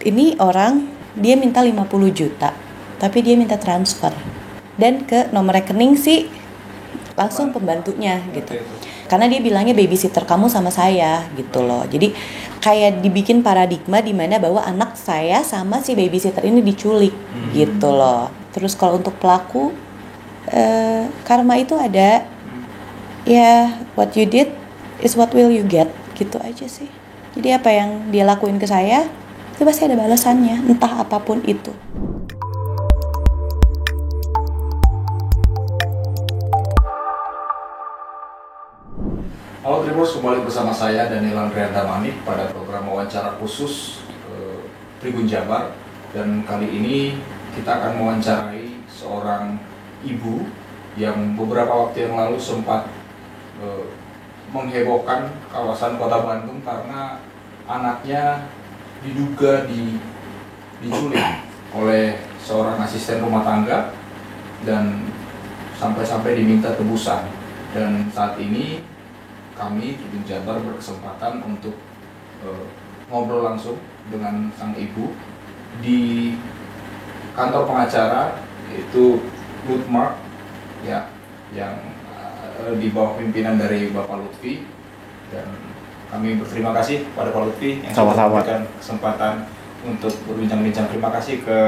ini orang dia minta 50 juta, tapi dia minta transfer. Dan ke nomor rekening sih langsung pembantunya gitu. Karena dia bilangnya babysitter kamu sama saya gitu loh. Jadi kayak dibikin paradigma di mana bahwa anak saya sama si babysitter ini diculik gitu loh. Terus kalau untuk pelaku karma itu ada, ya what you did is what will you get gitu aja sih. Jadi apa yang dia lakuin ke saya itu pasti ada balasannya, entah apapun itu. Halo Tribuners, kembali bersama saya Daniel Andrianda Manik pada program wawancara khusus Tribun Jabar. Dan kali ini kita akan mewawancarai seorang ibu yang beberapa waktu yang lalu sempat menghebohkan kawasan Kota Bandung karena anaknya diduga diculik oleh seorang asisten rumah tangga dan sampai-sampai diminta tebusan. Dan saat ini kami Tribun Jabar berkesempatan untuk ngobrol langsung dengan sang ibu di kantor pengacara, yaitu Lutmark ya, yang di bawah pimpinan dari Bapak Lutfi. Dan kami berterima kasih pada Pak Lutfi yang sudah memberikan kesempatan untuk berbincang-bincang. Terima kasih ke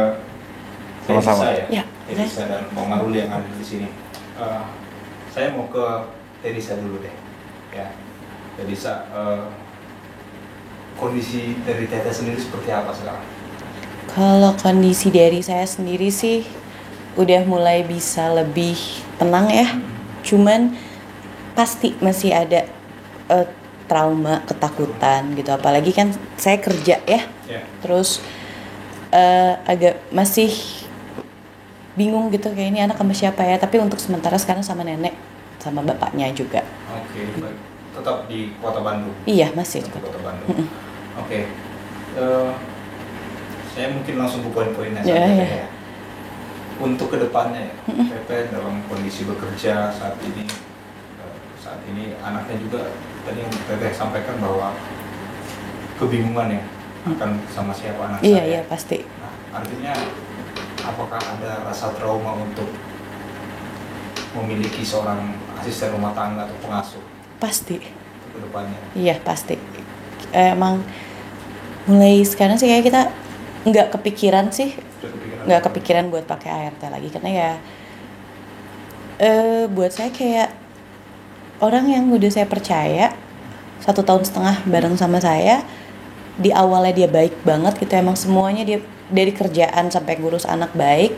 Elisa Elisa dan Bang Maruli yang ada di sini. Saya mau ke Elisa dulu deh. Ya, jadi kondisi dari Teteh sendiri seperti apa sekarang? Kalau kondisi dari saya sendiri sih udah mulai bisa lebih tenang ya. Cuman pasti masih ada trauma, ketakutan gitu. Apalagi kan saya kerja ya. Terus agak masih bingung gitu, kayak ini anak sama siapa ya. Tapi untuk sementara sekarang sama nenek sama bapaknya juga. Oke, baik. Tetap di Kota Bandung? Iya, masih di Kota Bandung. Oke. Saya mungkin langsung ke poin-poinnya ya. Untuk kedepannya ya, Teteh dalam kondisi bekerja saat ini anaknya juga tadi yang Teteh sampaikan bahwa kebingungan ya akan sama siapa anak saya. Iya, pasti. Nah, artinya apakah ada rasa trauma untuk memiliki seorang asisten rumah tangga atau pengasuh? Pasti. Ke depannya. Iya, pasti. Emang mulai sekarang sih kayak kita nggak kepikiran buat pakai ART lagi, karena ya buat saya kayak orang yang udah saya percaya 1,5 tahun bareng sama saya, di awalnya dia baik banget gitu, emang semuanya dia dari kerjaan sampai ngurus anak baik.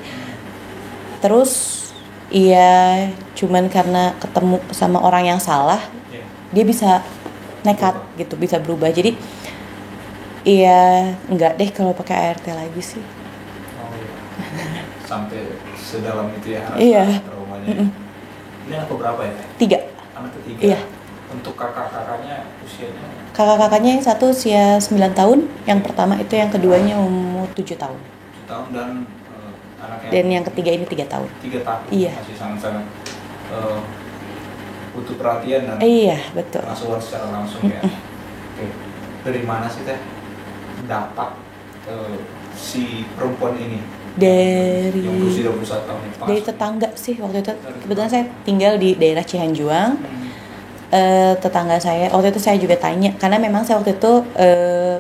Terus iya, cuman karena ketemu sama orang yang salah, dia bisa nekat gitu, bisa berubah. Jadi iya, enggak deh kalau pakai ART lagi sih. Oh iya. Sampai sedalam itu ya traumanya. Ini anak berapa ya? 3. Anak ketiga. Iya. Untuk kakak-kakaknya usianya? Kakak-kakaknya yang satu usia 9 tahun, yang pertama itu, yang keduanya umur 7 tahun. 7 tahun dan anaknya. Dan yang ketiga ini 3 tahun. 3 tahun. Iya. Masih sangat-sangat butuh perhatian dan betul. pengasuhan secara langsung ya. Oke. Dari mana sih Teh dapat si perempuan ini? Dari yang berusia 21 tahun ini? Dari tetangga sih waktu itu. Kebetulan saya tinggal di daerah Cihanjuang. Tetangga saya waktu itu, saya juga tanya karena memang saya waktu itu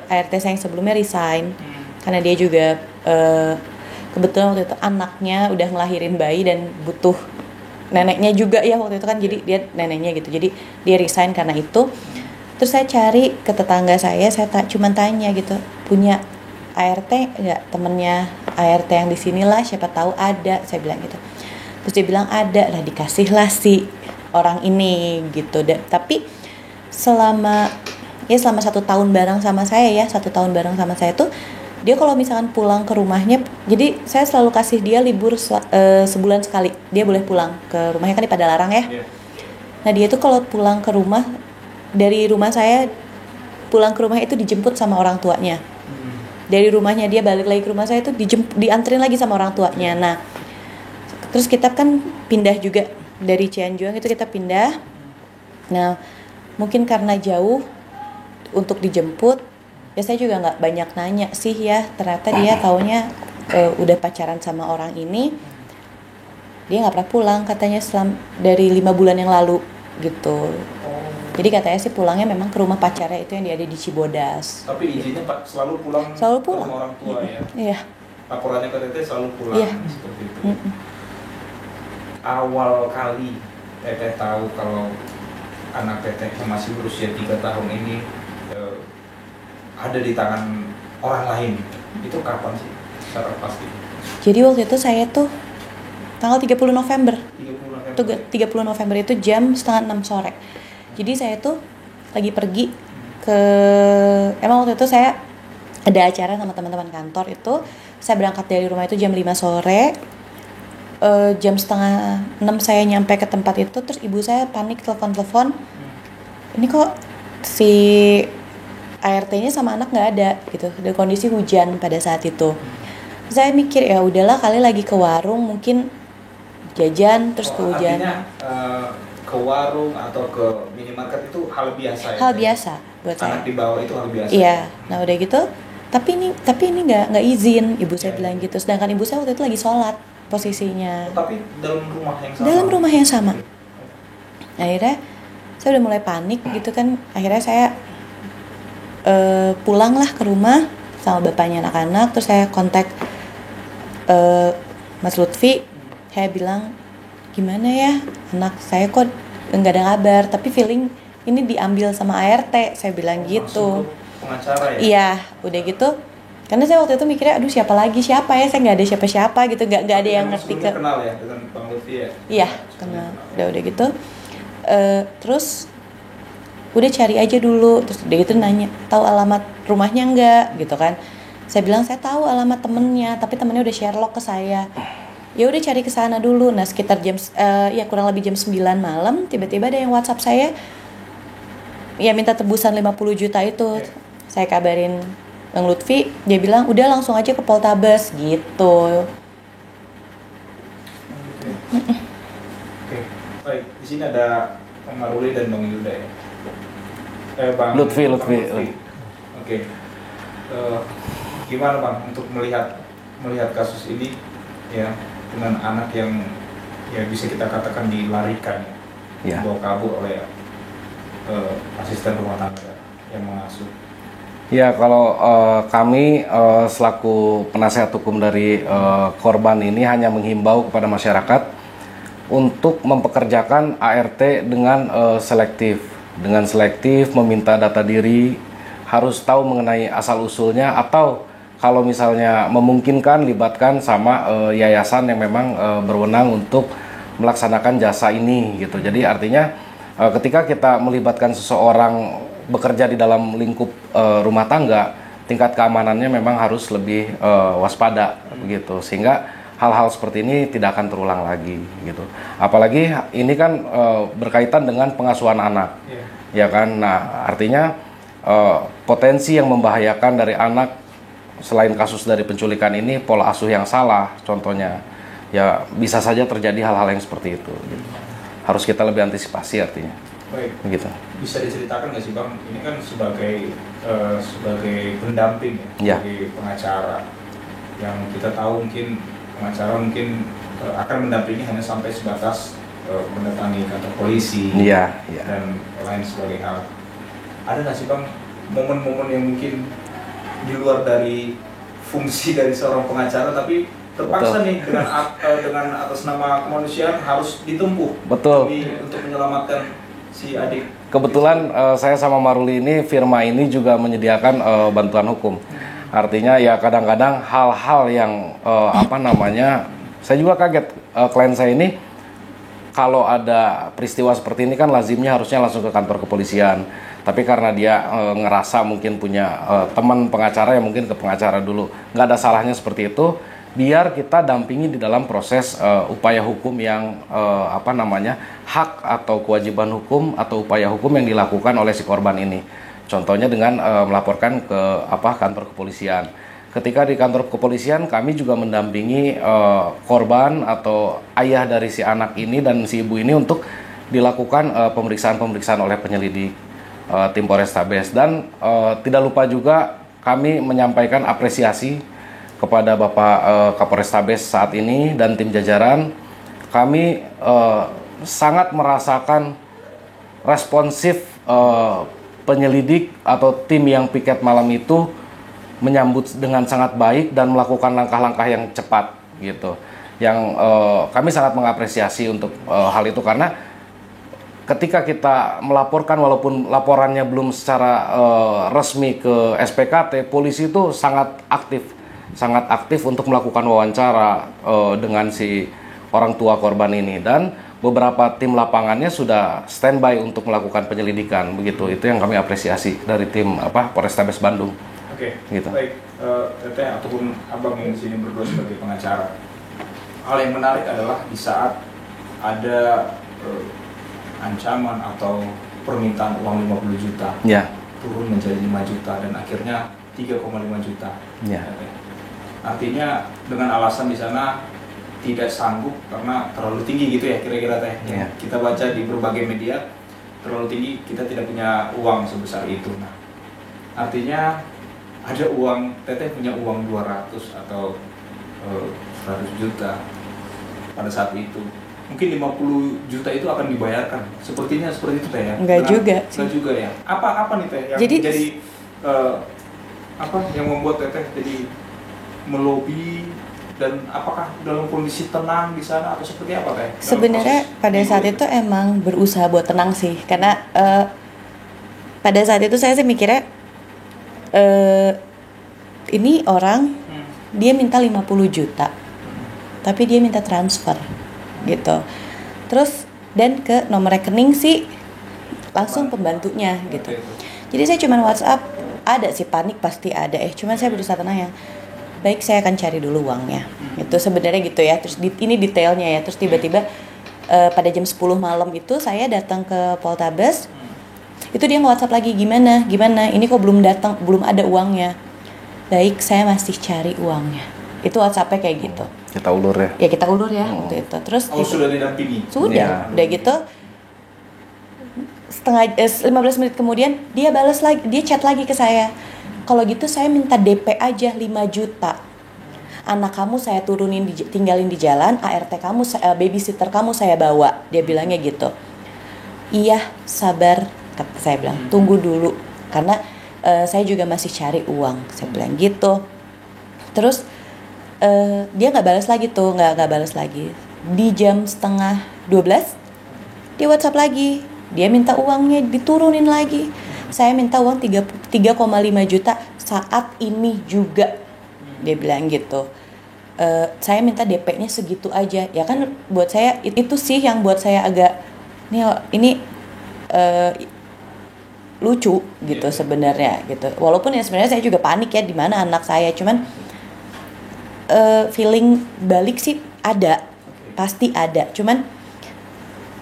ART saya yang sebelumnya resign karena dia juga kebetulan waktu itu anaknya udah ngelahirin bayi dan butuh neneknya juga ya waktu itu kan, jadi dia neneknya gitu, jadi dia resign karena itu. Terus saya cari ke tetangga saya cuman tanya gitu, punya ART nggak, temennya ART yang di sinilah, siapa tahu ada, saya bilang gitu. Terus dia bilang ada lah, dikasih lah si orang ini gitu. Tapi selama 1 tahun bareng sama saya ya, 1 tahun bareng sama saya tuh, dia kalau misalkan pulang ke rumahnya, jadi saya selalu kasih dia libur sebulan sekali, dia boleh pulang ke rumahnya, kan di Padalarang ya. Nah dia tuh kalau pulang ke rumah, dari rumah saya pulang ke rumah itu dijemput sama orang tuanya. Dari rumahnya dia balik lagi ke rumah saya itu dianterin lagi sama orang tuanya. Nah terus kita kan pindah juga dari Cianjuang itu, kita pindah. Nah mungkin karena jauh untuk dijemput, Ya saya juga nggak banyak nanya sih ya, ternyata dia taunya udah pacaran sama orang ini, dia nggak pernah pulang katanya dari 5 bulan yang lalu gitu. Jadi katanya sih pulangnya memang ke rumah pacarnya itu yang dia ada di Cibodas. Tapi izinnya Pak selalu pulang Selalu ke pulang. rumah orang tua ya. Iya. Laporannya ke Teteh selalu pulang seperti itu. Awal kali Teteh tahu kalau anak Teteh yang masih berusia 3 tahun ini ada di tangan orang lain, itu kapan sih secara pasti? Jadi waktu itu saya tuh tanggal 30 November. 30 November itu jam 5:30 sore. Jadi saya tuh lagi pergi ke, emang waktu itu saya ada acara sama teman-teman kantor itu, saya berangkat dari rumah itu jam 5 sore. Jam 5:30 saya nyampe ke tempat itu, terus ibu saya panik telepon. Ini kok si ART-nya sama anak nggak ada gitu, ada kondisi hujan pada saat itu. Saya mikir ya udahlah kali lagi ke warung mungkin jajan terus kehujanan. Ke warung atau ke minimarket itu hal biasa ya? Hal biasa buat saya. Anak di bawah itu hal biasa. Iya, nah udah gitu, tapi ini nggak izin, ibu saya bilang gitu. Sedangkan ibu saya waktu itu lagi sholat posisinya. Tapi dalam rumah yang sama. Dalam rumah yang sama. Akhirnya saya udah mulai panik gitu kan. Akhirnya saya pulanglah ke rumah sama bapaknya anak-anak. Terus saya kontak Mas Lutfi. Saya bilang, gimana ya anak saya kok nggak ada kabar, tapi feeling ini diambil sama ART, saya bilang gitu. Pengacara ya? Iya, udah gitu, karena saya waktu itu mikirnya aduh siapa ya, saya nggak ada siapa gitu, nggak ada yang ngerti ke. Kenal ya dengan Bang Lutfi ya? Iya, kenal. Udah gitu, terus udah cari aja dulu, terus udah gitu nanya tahu alamat rumahnya nggak gitu kan. Saya bilang saya tahu alamat temennya, tapi temennya udah share log ke saya. Ya udah cari ke sana dulu. Nah sekitar kurang lebih jam 9 malam tiba-tiba ada yang WhatsApp saya ya minta tebusan 50 juta itu. Saya kabarin Bang Lutfi, dia bilang udah langsung aja ke Poltabes gitu. Oke. Baik, di sini ada Bang Maruli dan Bang Yuda ya. Bang Lutfi. Oke. Gimana Bang untuk melihat kasus ini ya, dengan anak yang ya bisa kita katakan dilarikan ya, dibawa kabur oleh asisten rumah tangga yang mengasuh. Ya, kalau kami selaku penasihat hukum dari korban ini hanya menghimbau kepada masyarakat untuk mempekerjakan ART dengan selektif, meminta data diri, harus tahu mengenai asal usulnya, atau kalau misalnya memungkinkan libatkan sama yayasan yang memang berwenang untuk melaksanakan jasa ini gitu. Jadi artinya ketika kita melibatkan seseorang bekerja di dalam lingkup rumah tangga, tingkat keamanannya memang harus lebih waspada begitu, sehingga hal-hal seperti ini tidak akan terulang lagi gitu. Apalagi ini kan berkaitan dengan pengasuhan anak, ya kan. Nah artinya potensi yang membahayakan dari anak selain kasus dari penculikan ini, pola asuh yang salah contohnya, ya bisa saja terjadi hal-hal yang seperti itu gitu. Harus kita lebih antisipasi artinya. Baik, gitu. Bisa diceritakan nggak sih Bang, ini kan sebagai pendamping ya, sebagai pengacara yang kita tahu mungkin pengacara akan mendampingi hanya sampai sebatas mendatangi kantor polisi dan lain sebagainya hal. Ada nggak sih Bang momen-momen yang mungkin di luar dari fungsi dari seorang pengacara, tapi terpaksa nih dengan atas nama kemanusiaan harus ditempuh untuk menyelamatkan si adik. Kebetulan saya sama Maruli ini, firma ini juga menyediakan bantuan hukum. Artinya ya kadang-kadang hal-hal yang saya juga kaget, klien saya ini kalau ada peristiwa seperti ini kan lazimnya harusnya langsung ke kantor kepolisian. Tapi karena dia ngerasa mungkin punya teman pengacara, ya mungkin ke pengacara dulu. Nggak ada salahnya seperti itu, biar kita dampingi di dalam proses upaya hukum yang hak atau kewajiban hukum atau upaya hukum yang dilakukan oleh si korban ini. Contohnya dengan melaporkan ke kantor kepolisian. Ketika di kantor kepolisian, kami juga mendampingi korban atau ayah dari si anak ini dan si ibu ini untuk dilakukan pemeriksaan oleh penyelidik tim Polrestabes. Dan tidak lupa juga kami menyampaikan apresiasi kepada Bapak Kapolrestabes saat ini dan tim jajaran. Kami sangat merasakan responsif penyelidik atau tim yang piket malam itu menyambut dengan sangat baik dan melakukan langkah-langkah yang cepat gitu. Yang kami sangat mengapresiasi untuk hal itu, karena ketika kita melaporkan walaupun laporannya belum secara resmi ke SPKT, polisi itu sangat aktif untuk melakukan wawancara dengan si orang tua korban ini, dan beberapa tim lapangannya sudah standby untuk melakukan penyelidikan begitu. Itu yang kami apresiasi dari tim Polrestabes Bandung. Oke, gitu. Baik, Teteh ataupun Abang yang di sini berdua sebagai pengacara. Hal yang menarik adalah di saat ada ancaman atau permintaan uang 50 juta, Ya. turun menjadi 5 juta dan akhirnya 3,5 juta. Ya. Artinya dengan alasan di sana tidak sanggup karena terlalu tinggi gitu ya kira-kira Teh. Ya. Kita baca di berbagai media terlalu tinggi, kita tidak punya uang sebesar itu. Nah, artinya ada uang, Teteh punya uang 200 atau 100 juta pada saat itu. Mungkin 50 juta itu akan dibayarkan. Sepertinya seperti itu Teh ya. Enggak juga sih. Enggak juga ya. Apa nih Teh yang jadi yang membuat Teteh jadi melobi, dan apakah dalam kondisi tenang di sana atau seperti apa Teh? Sebenarnya pada saat itu emang berusaha buat tenang sih, karena pada saat itu saya sih mikirnya ini orang dia minta 50 juta tapi dia minta transfer gitu, terus dan ke nomor rekening sih langsung pembantunya gitu. Jadi saya cuman WhatsApp, ada sih panik pasti ada, cuman saya berusaha tenang yang baik, saya akan cari dulu uangnya. Itu sebenarnya gitu ya. Terus ini detailnya ya. Terus tiba-tiba pada jam 10 malam itu saya datang ke Poltabes. Itu dia nge-WhatsApp lagi, gimana? Ini kok belum datang, belum ada uangnya. Baik, saya masih cari uangnya. Itu WhatsApp-nya kayak gitu. Kita ulur ya. Ya kita ulur ya waktu itu. Terus sudah didampingi. Sudah. Udah gitu 15 menit kemudian dia balas lagi, dia chat lagi ke saya. Kalau gitu saya minta DP aja 5 juta. Anak kamu saya turunin, tinggalin di jalan, ART kamu, babysitter kamu saya bawa. Dia bilangnya gitu. Iya, sabar, kata saya bilang. Tunggu dulu, karena saya juga masih cari uang. Saya bilang gitu. Terus dia nggak balas lagi tuh, nggak balas lagi. Di jam 11:30, dia WhatsApp lagi. Dia minta uangnya diturunin lagi. Saya minta uang 3,5 juta saat ini juga, dia bilang gitu. Saya minta DP-nya segitu aja. Ya kan buat saya itu sih yang buat saya agak ini lucu gitu sebenarnya gitu. Walaupun ya sebenarnya saya juga panik ya, di mana anak saya, cuman feeling balik sih ada, pasti ada. Cuman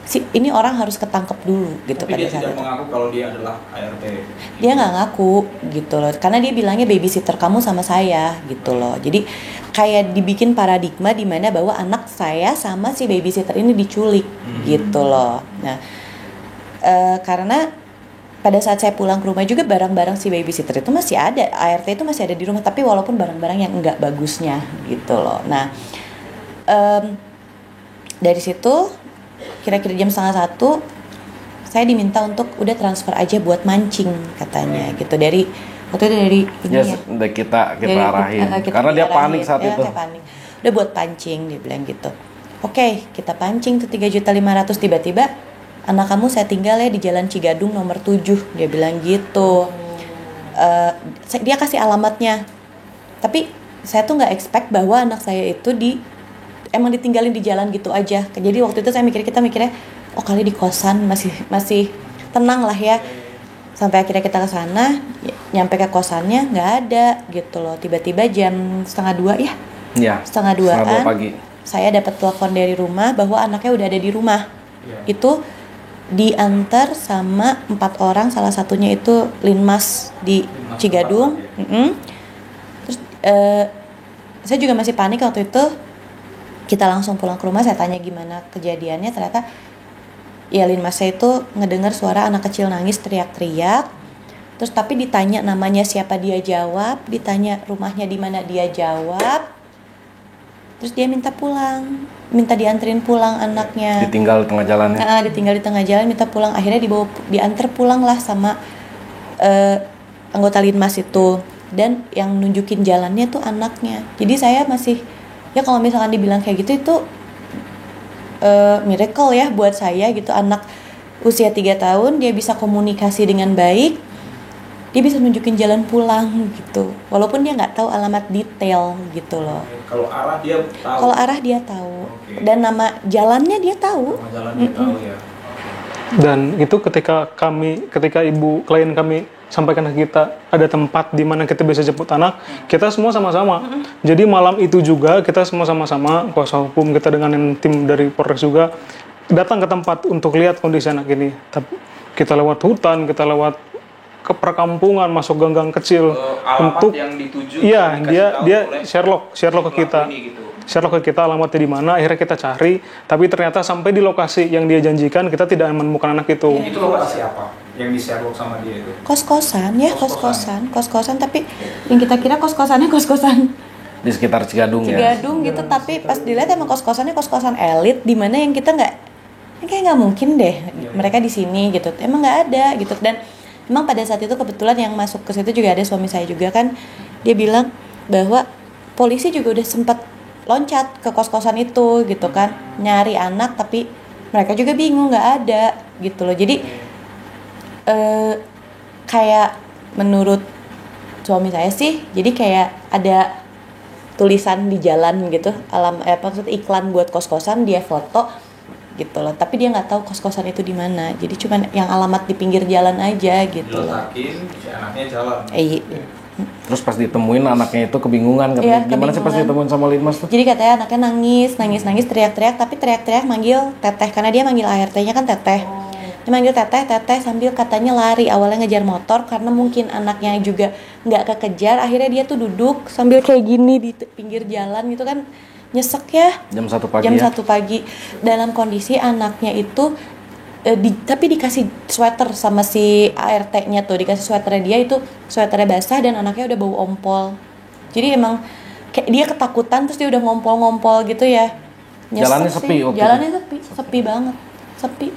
ini orang harus ketangkep dulu gitu. Tapi pada dia saat tidak itu mengaku kalau dia adalah ART. dia nggak ngaku gitu loh, karena dia bilangnya babysitter kamu sama saya gitu loh. Jadi kayak dibikin paradigma di mana bahwa anak saya sama si babysitter ini diculik gitu loh. Nah karena pada saat saya pulang ke rumah juga barang-barang si babysitter itu masih ada, ART itu masih ada di rumah, tapi walaupun barang-barang yang enggak bagusnya gitu loh. Nah dari situ kira-kira jam 12:30 saya diminta untuk udah transfer aja buat mancing katanya gitu, dari waktu itu dari ini ya. Kita Dari, arahin kita karena dia diarahin. panik saat itu. Saya panik. Udah buat pancing, dia bilang gitu. Oke, kita pancing tuh 3.500.000, tiba-tiba anak kamu saya tinggal ya di Jalan Cigadung nomor 7, dia bilang gitu. Dia kasih alamatnya. Tapi saya tuh nggak expect bahwa anak saya itu emang ditinggalin di jalan gitu aja. Jadi waktu itu kita mikirnya, oh kali di kosan masih tenang lah ya. Sampai akhirnya kita ke sana, nyampe ke kosannya nggak ada gitu loh. Tiba-tiba jam 1:30 ya. Iya. 1:30 pagi. Saya dapat telepon dari rumah bahwa anaknya udah ada di rumah. Ya. Itu diantar sama 4 orang, salah satunya itu Linmas di Cigadung. Terus saya juga masih panik waktu itu. Kita langsung pulang ke rumah, saya tanya gimana kejadiannya, ternyata ya Linmas saya itu ngedengar suara anak kecil nangis teriak-teriak. Terus tapi ditanya namanya siapa dia jawab, ditanya rumahnya di mana dia jawab. Terus dia minta pulang, minta dianterin pulang anaknya. Ditinggal di tengah jalan ya? Ditinggal di tengah jalan, minta pulang. Akhirnya diantar pulang lah sama anggota Linmas itu. Dan yang nunjukin jalannya tuh anaknya. Jadi saya masih, ya kalau misalkan dibilang kayak gitu itu miracle ya buat saya gitu. Anak usia 3 tahun dia bisa komunikasi dengan baik, dia bisa nunjukin jalan pulang gitu, walaupun dia nggak tahu alamat detail gitu loh. Kalau arah dia tahu. Kalau arah dia tahu. Oke. Dan nama jalannya dia tahu. Nama jalan dia tahu ya. Dan itu ketika ibu klien kami sampaikan ke kita ada tempat di mana kita bisa jemput anak, kita semua sama-sama. Jadi malam itu juga kita semua sama-sama, kuasa hukum kita dengan tim dari Polres juga datang ke tempat untuk lihat kondisi anak ini. Tapi kita lewat hutan, kita lewat ke perkampungan, masuk gang-gang kecil Alamat untuk yang dituju. iya dikasih tahu dia oleh Sherlock ke kita. ini gitu. Sherlock ke kita alamatnya di mana, akhirnya kita cari, tapi ternyata sampai di lokasi yang dia janjikan kita tidak menemukan anak itu. Itu lokasi apa yang di Sherlock sama dia itu? Kos-kosan ya, kos-kosan, tapi yang kita kira kos-kosannya kos-kosan Di sekitar Cigadung ya? Cigadung gitu, tapi pas dilihat emang kos-kosannya kos-kosan elit, di mana yang kita kayak nggak mungkin deh mereka di sini gitu, emang nggak ada gitu. Dan emang pada saat itu kebetulan yang masuk ke situ juga ada suami saya juga kan, dia bilang bahwa polisi juga udah sempat loncat ke kos-kosan itu gitu kan, nyari anak, tapi mereka juga bingung nggak ada gitu loh. Jadi kayak menurut suami saya sih, jadi kayak ada tulisan di jalan gitu, maksud iklan buat kos-kosan, dia foto gitu loh, tapi dia nggak tahu kos-kosan itu di mana, jadi cuman yang alamat di pinggir jalan aja gitu loh. Diletakin, si anaknya jalan. Terus pas ditemuin anaknya itu kebingungan katanya. Iya, Gimana sih pas ditemuin sama Linmas tuh? Jadi katanya anaknya nangis, teriak-teriak, tapi teriak-teriak manggil teteh, karena dia manggil ART-nya kan teteh. Dia manggil teteh sambil katanya lari, awalnya ngejar motor karena mungkin anaknya juga nggak kekejar, akhirnya dia tuh duduk sambil kayak gini di pinggir jalan gitu kan, nyesek ya. Jam 1 pagi Jam ya? 1 pagi dalam kondisi anaknya itu tapi dikasih sweater sama si ART-nya tuh, dikasih sweaternya dia itu sweaternya basah dan anaknya udah bau ompol. Jadi emang kayak dia ketakutan, terus dia udah ngompol-ngompol gitu ya. Nyesek Jalannya sih. sepi waktu Jalannya sepi banget, sepi.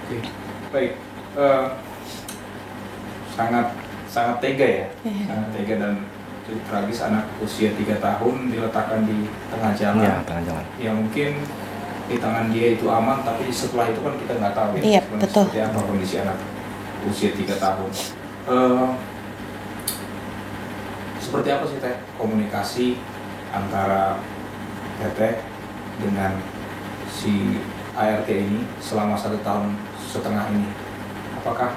Oke, baik. Sangat tega ya, sangat tega dan cukup tragis. Anak usia 3 tahun diletakkan di tengah jalan. Iya, tengah jalan. Ya mungkin di tangan dia itu aman, tapi setelah itu kan kita nggak tahu ya. Iya, betul. Seperti apa kondisi anak usia 3 tahun. Seperti apa sih Teh komunikasi antara Teteh dengan si ART ini selama 1,5 tahun ini? Apakah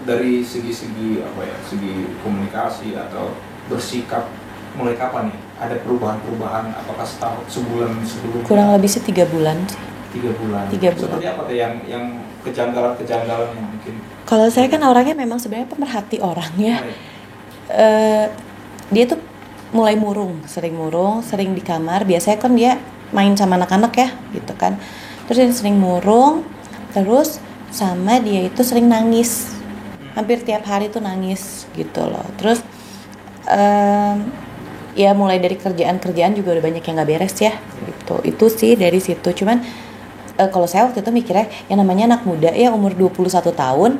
dari segi segi komunikasi atau bersikap mulai kapan nih ada perubahan? Apakah sebulan sebelumnya? Kurang lebih sih 3 bulan sih. 3 bulan. 3 bulan. Seperti apa Teh yang kejanggalan yang mungkin? Kalau saya kan orangnya memang sebenarnya pemerhati orang ya. Dia tuh mulai sering di kamar. Biasanya kan dia main sama anak-anak ya gitu kan, terus dia sering murung, terus sama dia itu sering nangis, hampir tiap hari tuh nangis gitu loh. Terus ya mulai dari kerjaan juga udah banyak yang nggak beres ya gitu. Itu sih dari situ. Cuman kalau saya waktu itu mikirnya yang namanya anak muda ya, umur 21 tahun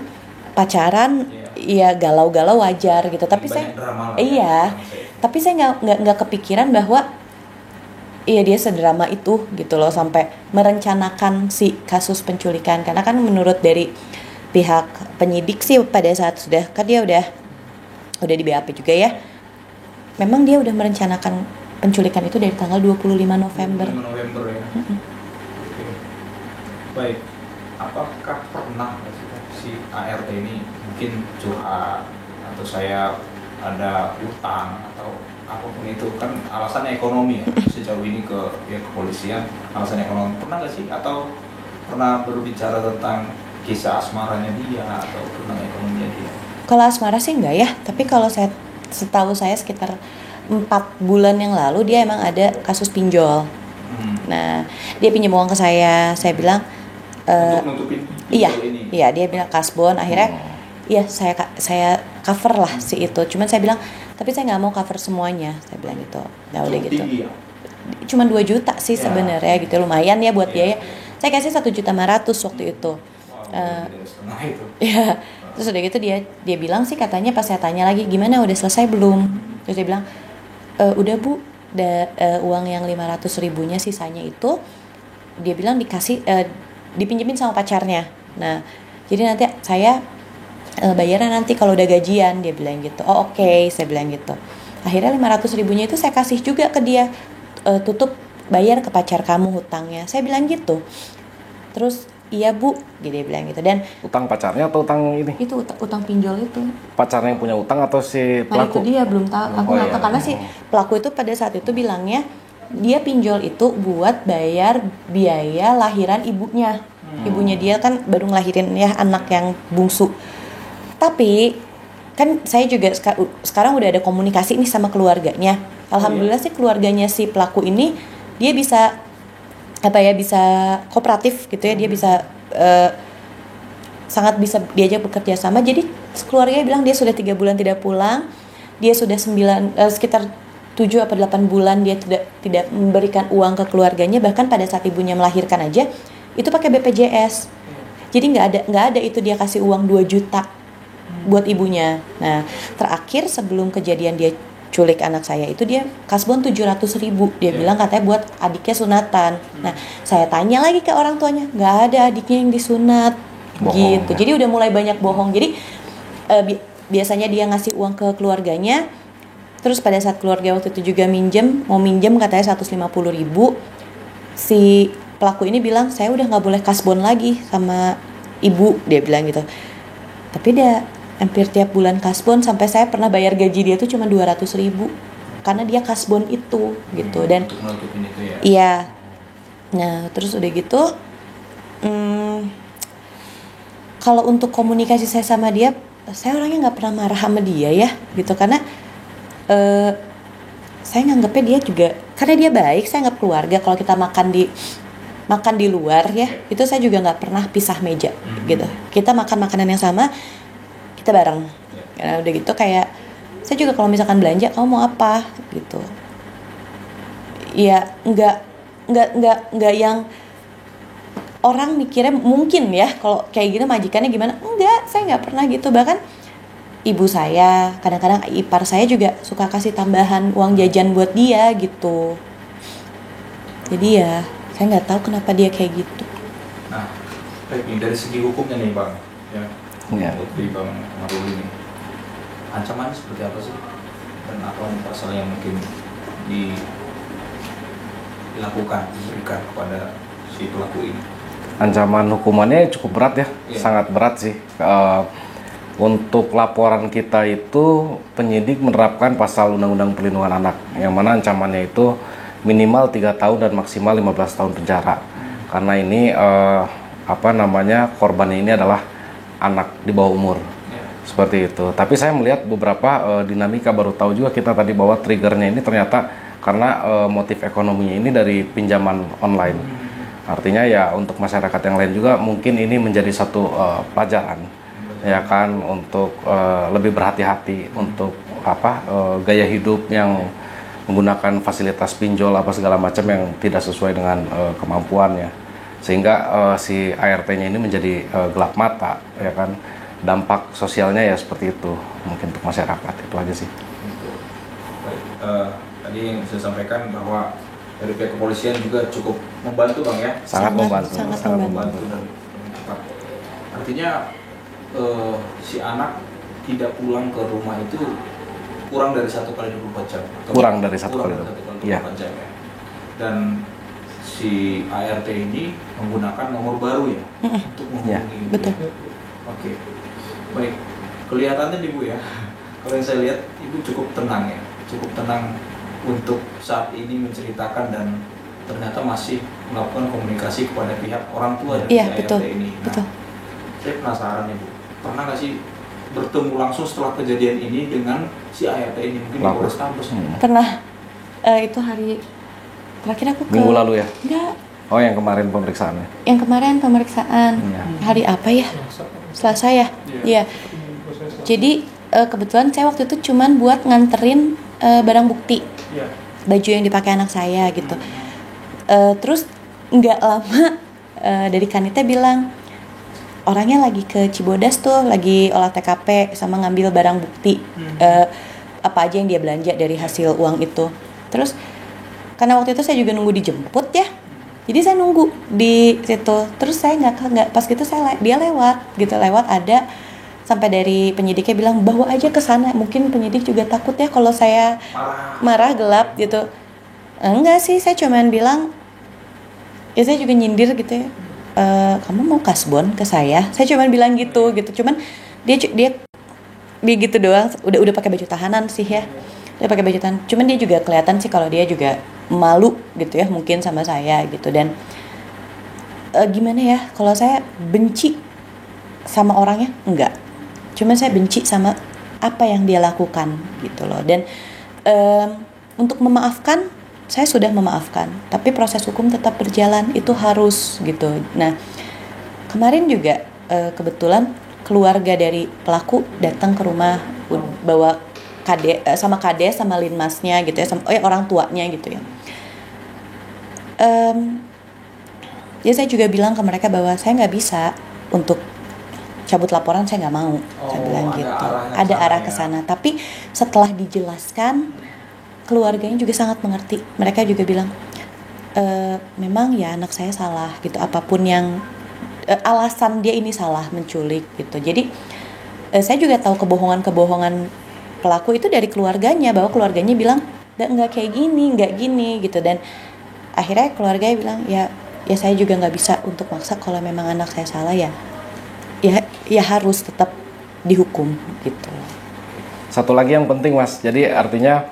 pacaran, ya galau-galau wajar gitu. Tapi saya tapi saya nggak kepikiran bahwa iya dia sedrama itu gitu loh, sampai merencanakan si kasus penculikan. Karena kan menurut dari pihak penyidik sih pada saat sudah kan dia udah di BAP juga ya, memang dia udah merencanakan penculikan itu dari tanggal 25 November. 25 November ya. Oke. Baik, apakah pernah si ART ini mungkin curhat atau saya ada utang atau apapun itu, kan alasannya ekonomi ya, sejauh ini ke kepolisian alasan ekonomi, pernah nggak sih, atau pernah berbicara tentang kisah asmaranya dia atau tentang ekonominya dia? Kalau asmara sih enggak ya, tapi kalau setahu saya sekitar 4 bulan yang lalu dia emang ada kasus pinjol. Nah dia pinjam uang ke saya bilang Untuk nutupin iya ini. iya, dia bilang kasbon. Akhirnya iya saya cover lah si itu. Cuman saya bilang, tapi saya nggak mau cover semuanya, saya bilang gitu. Nah udah gitu. Tinggi ya? Cuma 2 juta sih sebenarnya gitu, lumayan ya buat biaya. Saya kasih 1.500.000 waktu itu. Setengah itu. Ya, terus udah gitu dia bilang sih, katanya pas saya tanya lagi gimana udah selesai belum, terus dia bilang udah Bu, uang yang 500.000-nya sisanya itu dia bilang dipinjemin sama pacarnya. Nah jadi nanti saya bayarnya nanti kalau udah gajian, dia bilang gitu. Oh oke, saya bilang gitu. Akhirnya 500.000-nya itu saya kasih juga ke dia, tutup bayar ke pacar kamu hutangnya, saya bilang gitu. Terus iya Bu, dia bilang gitu. Dan Utang pacarnya atau utang ini? itu utang pinjol itu. Pacarnya yang punya utang atau si Nah itu pelaku? dia belum tahu. Aku nggak tahu karena si pelaku itu pada saat itu bilangnya dia pinjol itu buat bayar biaya lahiran ibunya. Ibunya dia kan baru ngelahirin ya anak yang bungsu. Tapi kan saya juga sekarang udah ada komunikasi nih sama keluarganya. Alhamdulillah sih keluarganya si pelaku ini dia bisa bisa kooperatif gitu ya, dia bisa sangat bisa diajak bekerja sama. Jadi keluarganya bilang dia sudah 3 bulan tidak pulang, dia sudah sekitar 7 atau 8 bulan dia tidak memberikan uang ke keluarganya, bahkan pada saat ibunya melahirkan aja itu pakai BPJS. Jadi nggak ada itu dia kasih uang 2 juta buat ibunya. Nah terakhir sebelum kejadian dia culik anak saya itu dia kasbon 700.000, dia bilang katanya buat adiknya sunatan. Nah saya tanya lagi ke orang tuanya, nggak ada adiknya yang disunat. Bohong, gitu. ya. Jadi udah mulai banyak bohong. Jadi biasanya dia ngasih uang ke keluarganya, terus pada saat keluarga waktu itu juga mau minjem katanya 150.000, si pelaku ini bilang saya udah nggak boleh kasbon lagi sama ibu, dia bilang gitu. Tapi dia hampir tiap bulan kasbon, sampai saya pernah bayar gaji dia tuh cuma 200.000 karena dia kasbon itu gitu. Dan Untuk menutupin itu ya. iya, nah terus udah gitu kalau untuk komunikasi saya sama dia, saya orangnya nggak pernah marah sama dia ya gitu, karena saya nganggapnya dia juga, karena dia baik, saya anggap keluarga. Kalau kita makan di luar ya, itu saya juga nggak pernah pisah meja gitu. Kita makan makanan yang sama, kita bareng. Karena udah gitu kayak saya juga kalau misalkan belanja, kamu mau apa gitu. Ya nggak yang orang mikirnya mungkin ya kalau kayak gitu majikannya gimana. Enggak, saya nggak pernah gitu. Bahkan ibu saya, kadang-kadang ipar saya juga suka kasih tambahan uang jajan buat dia gitu. Jadi ya saya nggak tahu kenapa dia kayak gitu. Nah, baik nih dari segi hukumnya nih Bang, ya. Iya. Dari Bang Maruli ini, ancamannya seperti apa sih? Dan apa pasal yang mungkin diberikan kepada si pelaku ini? Ancaman hukumannya cukup berat ya, Iya. sangat berat sih. Untuk laporan kita itu penyidik menerapkan pasal Undang-Undang Perlindungan Anak, yang mana ancamannya itu minimal 3 tahun dan maksimal 15 tahun penjara. Karena ini korbannya ini adalah anak di bawah umur. Seperti itu. Tapi saya melihat beberapa dinamika, baru tahu juga kita tadi bahwa triggernya ini ternyata karena motif ekonominya ini dari pinjaman online. Artinya ya untuk masyarakat yang lain juga mungkin ini menjadi satu pelajaran, ya kan, untuk lebih berhati-hati untuk gaya hidup yang menggunakan fasilitas pinjol apa segala macam yang tidak sesuai dengan kemampuannya, sehingga si ART-nya ini menjadi gelap mata, ya kan. Dampak sosialnya ya seperti itu mungkin untuk masyarakat, itu aja sih. Baik, tadi yang saya sampaikan bahwa dari pihak kepolisian juga cukup membantu Bang ya. Sangat membantu. sangat Membantu dan cepat. Artinya si anak tidak pulang ke rumah itu kurang dari 1 kali 24 jam. Kurang dari 1 kurang kali dari 1 kali 24 iya. jam ya. Dan si ART ini menggunakan nomor baru ya untuk Iya, menghubungi. betul. Oke. Baik. Kelihatannya Ibu ya. Kalau yang saya lihat Ibu cukup tenang ya. Cukup tenang untuk saat ini menceritakan dan ternyata masih melakukan komunikasi kepada pihak orang tua dari Iya, si betul, ART ini. Nah, betul. saya penasaran Ibu, pernah nggak sih bertemu langsung setelah kejadian ini dengan si ART ini mungkin di Langsung. Polres kampus? Pernah itu hari terakhir aku ke Minggu lalu ya? Enggak, Oh, yang kemarin pemeriksaannya. yang kemarin pemeriksaan Iya. hari apa ya? Selasa ya? Iya. Jadi kebetulan saya waktu itu cuman buat nganterin barang bukti, baju yang dipakai anak saya gitu. Terus nggak lama dari Kanita bilang orangnya lagi ke Cibodas tuh, lagi olah TKP sama ngambil barang bukti apa aja yang dia belanja dari hasil uang itu. Terus karena waktu itu saya juga nunggu dijemput ya, jadi saya nunggu di situ. Terus saya nggak pas gitu dia lewat ada sampai dari penyidiknya bilang bawa aja ke sana. Mungkin penyidik juga takut ya kalau saya marah gelap gitu. Enggak sih, saya cuman bilang ya saya juga nyindir gitu ya. Kamu mau kasbon ke saya cuman bilang gitu. Cuman dia gitu doang. Udah pakai baju tahanan sih ya. Dia pakai baju tahanan. Cuman dia juga kelihatan sih kalau dia juga malu gitu ya mungkin sama saya gitu. Dan gimana ya, kalau saya benci sama orangnya enggak. Cuman saya benci sama apa yang dia lakukan gitu loh. Dan untuk memaafkan, saya sudah memaafkan, tapi proses hukum tetap berjalan, itu harus gitu. Nah, kemarin juga kebetulan keluarga dari pelaku datang ke rumah bawa kade sama linmasnya gitu ya, sama orang tuanya gitu ya. Ya saya juga bilang ke mereka bahwa saya nggak bisa untuk cabut laporan, saya nggak mau. Saya bilang gitu. Ada arah ke sana. Tapi setelah dijelaskan, keluarganya juga sangat mengerti. Mereka juga bilang, memang ya anak saya salah gitu. Apapun yang alasan dia ini salah menculik gitu. Jadi saya juga tahu kebohongan pelaku itu dari keluarganya, bahwa keluarganya bilang nggak kayak gini, nggak gini gitu. Dan akhirnya keluarganya bilang ya saya juga nggak bisa untuk maksa. Kalau memang anak saya salah ya harus tetap dihukum gitu. Satu lagi yang penting Mas, jadi artinya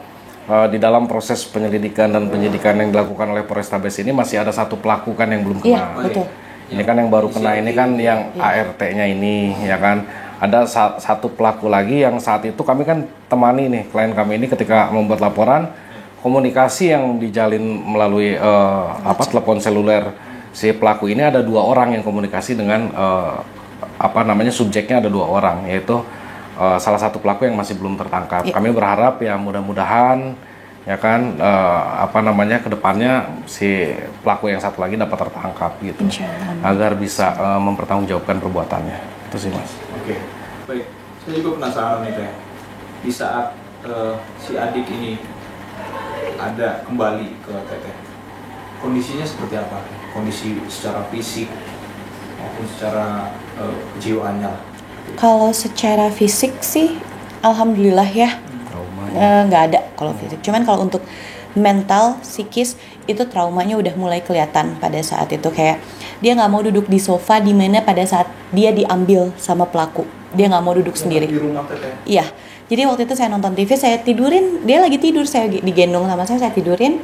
di dalam proses penyelidikan dan penyidikan yang dilakukan oleh Polrestabes ini masih ada satu pelaku kan yang belum kena. Iya, betul. Ini kan yang baru kena ini kan yang ART-nya ini ya kan. Ada satu pelaku lagi yang saat itu kami kan temani nih klien kami ini ketika membuat laporan, komunikasi yang dijalin melalui telepon seluler si pelaku ini ada 2 orang yang komunikasi dengan subjeknya ada 2 orang, yaitu salah satu pelaku yang masih belum tertangkap. Kami berharap ya mudah-mudahan ya kan kedepannya si pelaku yang satu lagi dapat tertangkap gitu, agar bisa mempertanggungjawabkan perbuatannya. Itu sih Mas. Oke, baik. Saya juga penasaran nih Teh. Di saat si adik ini ada kembali ke Teteh, kondisinya seperti apa? Kondisi secara fisik maupun secara kejiwaannya? Kalau secara fisik sih, alhamdulillah ya, nggak ada kalau fisik. Cuman kalau untuk mental, psikis itu traumanya udah mulai kelihatan pada saat itu. Kayak dia nggak mau duduk di sofa di mana pada saat dia diambil sama pelaku, dia nggak mau duduk sendiri. Di rumah Teteh? Iya. Jadi waktu itu saya nonton TV, saya tidurin, dia lagi tidur, saya digendong sama saya tidurin,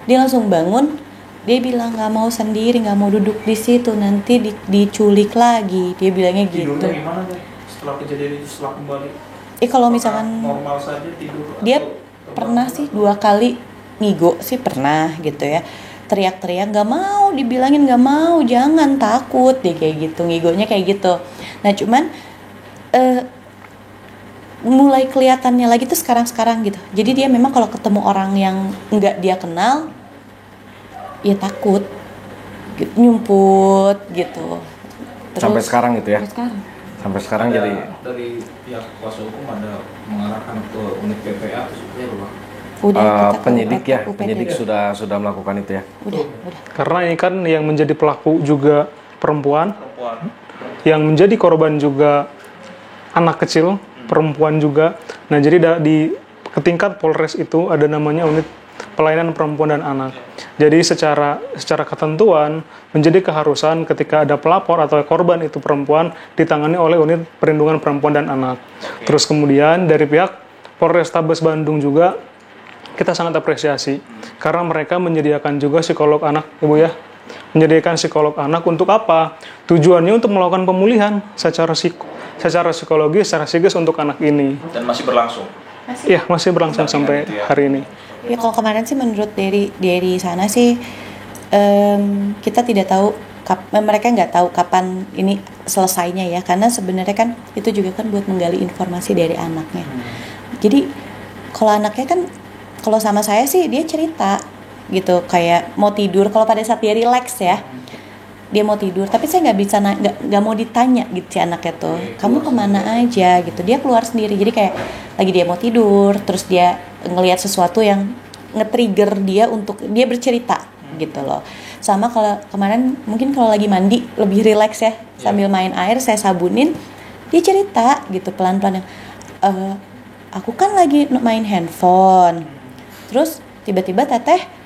dia langsung bangun. Dia bilang nggak mau sendiri, nggak mau duduk di situ, nanti diculik lagi. Dia bilangnya gitu. Tidurnya gimana Teh? Setelah kejadian itu, setelah kembali? Kalau misalkan normal saja tidur? Dia pernah sih 2 kali ngigo sih pernah gitu ya, teriak-teriak nggak mau, dibilangin nggak mau, jangan takut, dia kayak gitu, ngigonya kayak gitu. Nah cuman mulai kelihatannya lagi tuh sekarang gitu. Jadi dia memang kalau ketemu orang yang nggak dia kenal, ya takut, gitu, nyumput gitu. Terus, sampai sekarang gitu ya? Sampai sekarang ada, jadi dari pihak kuasa hukum ada mengarahkan ke unit PPA seperti apa? Udah penyidik sudah melakukan itu ya. Udah. Karena ini kan yang menjadi pelaku juga perempuan. Yang menjadi korban juga anak kecil, perempuan juga. Nah, jadi di tingkat Polres itu ada namanya unit pelayanan perempuan dan anak. Jadi secara ketentuan menjadi keharusan ketika ada pelapor atau korban itu perempuan ditangani oleh unit perlindungan perempuan dan anak. Terus kemudian dari pihak Polrestabes Bandung juga kita sangat apresiasi karena mereka menyediakan juga psikolog anak, Ibu ya. Menyediakan psikolog anak untuk apa? Tujuannya untuk melakukan pemulihan secara psikologis, secara psikis untuk anak ini. Dan masih berlangsung? Iya, masih berlangsung sampai hari ini. Ya kalau kemarin sih menurut dari sana sih kita tidak tahu mereka nggak tahu kapan ini selesainya ya, karena sebenarnya kan itu juga kan buat menggali informasi dari anaknya. Jadi kalau anaknya kan, kalau sama saya sih dia cerita gitu, kayak mau tidur, kalau pada saat dia relax ya, dia mau tidur, tapi saya nggak bisa nggak mau ditanya gitu si anaknya tuh, kamu kemana aja gitu, dia keluar sendiri. Jadi kayak lagi dia mau tidur, terus dia ngelihat sesuatu yang nge-trigger dia untuk dia bercerita gitu loh. Sama kalau kemarin mungkin kalau lagi mandi lebih relax ya, sambil main air saya sabunin, dia cerita gitu pelan-pelan, aku kan lagi main handphone, terus tiba-tiba teteh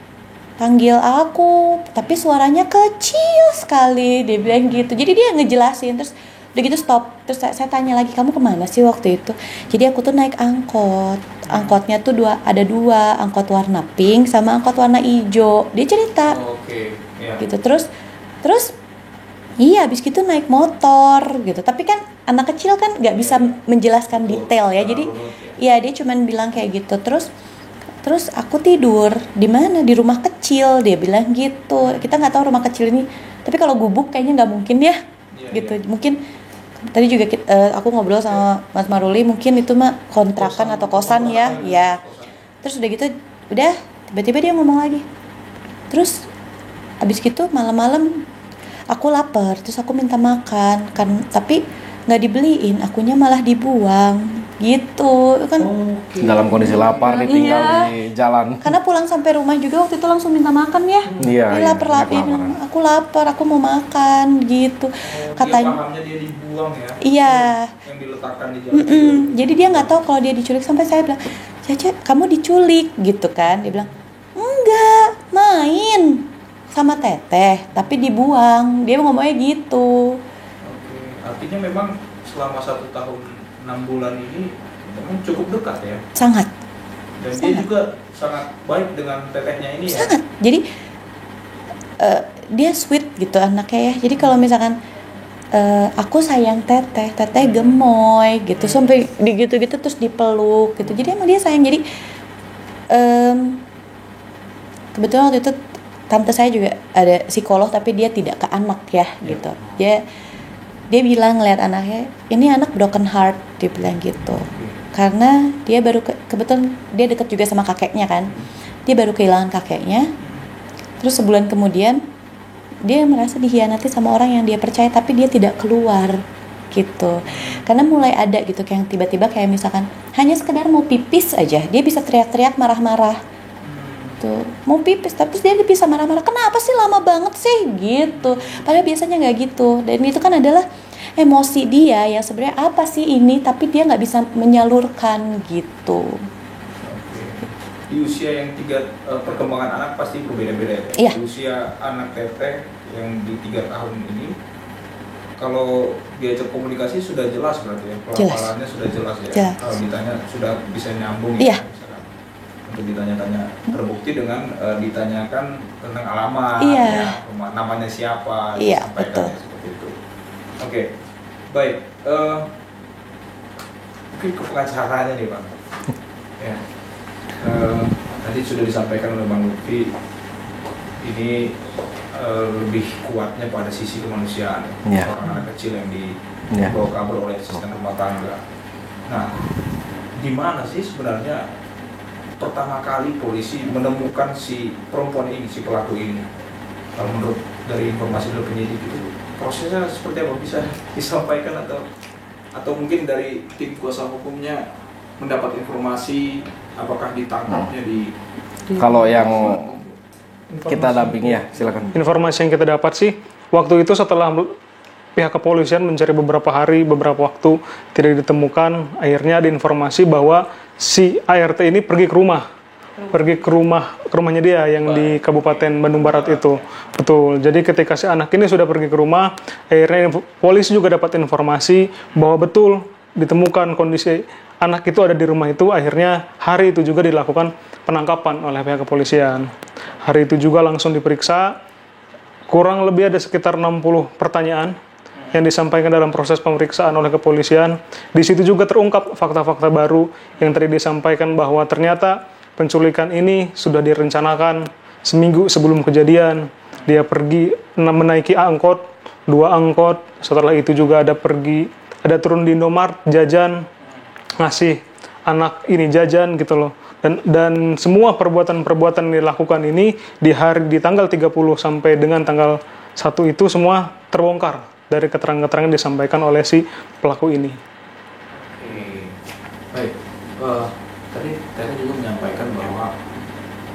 panggil aku, tapi suaranya kecil sekali, dia bilang gitu. Jadi dia ngejelasin, terus udah gitu stop. Terus saya tanya lagi, kamu kemana sih waktu itu? Jadi aku tuh naik angkot, angkotnya tuh ada dua, angkot warna pink sama angkot warna hijau. Dia cerita gitu. Terus iya, abis gitu naik motor gitu. Tapi kan anak kecil kan nggak bisa menjelaskan detail ya, jadi ya dia cuman bilang kayak gitu. Terus aku tidur di mana, di rumah kecil, dia bilang gitu. Kita nggak tahu rumah kecil ini, tapi kalau gubuk kayaknya nggak mungkin ya, gitu. Mungkin tadi juga aku ngobrol sama Mas Maruli, mungkin itu mah kontrakan atau kosan ya. Terus udah gitu, udah tiba-tiba dia ngomong lagi. Terus abis gitu malam-malam aku lapar, terus aku minta makan kan, tapi nggak dibeliin, akunya malah dibuang gitu kan. Dalam kondisi lapar ditinggal di jalan. Karena pulang sampai rumah juga waktu itu langsung minta makan ya. Dia lapar, aku lapar, aku mau makan gitu. Katanya dia dibuang ya. Iya. Yang diletakkan di jalan. Jadi dia nggak tahu kalau dia diculik, sampai saya bilang, Caca kamu diculik gitu kan. Dia bilang enggak, main sama teteh tapi dibuang. Dia ngomongnya gitu. Artinya memang selama 1 tahun 6 bulan ini memang cukup dekat ya. Sangat. Dan dia juga sangat baik dengan tetehnya ini ya. Sangat. Jadi dia sweet gitu anaknya ya. Jadi kalau misalkan aku sayang teteh gemoy gitu, sampai gitu-gitu terus dipeluk gitu. Jadi emang dia sayang. Jadi kebetulan waktu itu tante saya juga ada psikolog, tapi dia tidak ke anak ya gitu. Dia bilang ngeliat anaknya, ini anak broken heart, dia bilang gitu. Karena dia baru kebetulan dia dekat juga sama kakeknya kan. Dia baru kehilangan kakeknya. Terus sebulan kemudian dia merasa dikhianati sama orang yang dia percaya, tapi dia tidak keluar gitu. Karena mulai ada gitu kayak tiba-tiba kayak misalkan hanya sekedar mau pipis aja, dia bisa teriak-teriak marah-marah. Tuh, mau pipis tapi dia bisa marah-marah, kenapa sih lama banget sih gitu, padahal biasanya nggak gitu. Dan itu kan adalah emosi dia yang sebenarnya apa sih ini, tapi dia nggak bisa menyalurkan gitu. Di usia yang perkembangan anak pasti berbeda-beda ya. Di usia anak teteh yang di 3 tahun ini, kalau diajak komunikasi sudah jelas berarti ya, pelafalannya sudah jelas ya. Kalau ditanya sudah bisa nyambung ya. Untuk ditanya-tanya, terbukti dengan ditanyakan tentang alamat, ya, namanya siapa, disampaikan seperti itu. Oke, baik. Mungkin ke pengacaranya nih Bang. Ya. Tadi sudah disampaikan oleh Bang Lutfi, ini lebih kuatnya pada sisi kemanusiaan, orang anak kecil yang dibawa kabur oleh asisten rumah tangga. Nah, di mana sih sebenarnya pertama kali polisi menemukan si perempuan ini, si pelaku ini? Kalau menurut dari informasi dari penyidik itu prosesnya seperti apa, bisa disampaikan atau mungkin dari tim kuasa hukumnya mendapat informasi apakah ditangkapnya di kalau yang kita dampingi ya, silakan. Informasi yang kita dapat sih waktu itu setelah pihak kepolisian mencari beberapa hari, beberapa waktu tidak ditemukan, akhirnya ada informasi bahwa si ART ini pergi ke rumahnya dia yang di Kabupaten Bandung Barat itu. Betul. Jadi ketika si anak ini sudah pergi ke rumah, akhirnya polisi juga dapat informasi bahwa betul ditemukan kondisi anak itu ada di rumah itu. Akhirnya hari itu juga dilakukan penangkapan oleh pihak kepolisian. Hari itu juga langsung diperiksa. Kurang lebih ada sekitar 60 pertanyaan yang disampaikan dalam proses pemeriksaan oleh kepolisian. Di situ juga terungkap fakta-fakta baru yang tadi disampaikan bahwa ternyata penculikan ini sudah direncanakan seminggu sebelum kejadian. dia pergi menaiki angkot, 2 angkot, setelah itu juga ada turun di Indomaret, jajan, ngasih anak ini jajan gitu loh. Dan semua perbuatan-perbuatan yang dilakukan ini di tanggal 30 sampai dengan tanggal 1 itu semua terbongkar dari keterangan-keterangan yang disampaikan oleh si pelaku ini. Baik, tadi Tete juga menyampaikan bahwa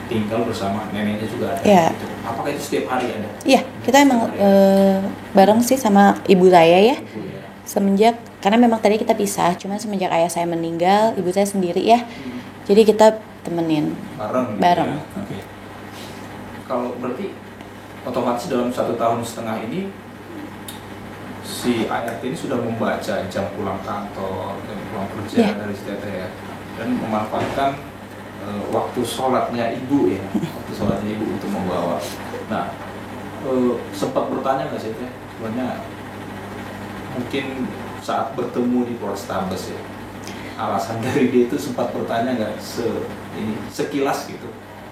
tinggal bersama neneknya juga ada. Iya. Gitu. Apakah itu setiap hari ada? Iya, kita emang bareng sih sama ibu saya ya. Ibu ya. Semenjak, karena memang tadi kita pisah, cuma semenjak ayah saya meninggal, ibu saya sendiri ya. Jadi kita temenin. Bareng. gitu Bareng. ya? Oke. Kalau berarti otomatis dalam 1,5 tahun ini si ART ini sudah membaca jam pulang kantor, jam pulang kerja dari si Tete ya, dan memanfaatkan waktu sholatnya ibu ya, waktu sholatnya ibu untuk membawa. Nah, sempat bertanya nggak sih Teh, sebenarnya mungkin saat bertemu di Polrestabes ya, alasan dari dia itu sempat bertanya nggak sekilas gitu?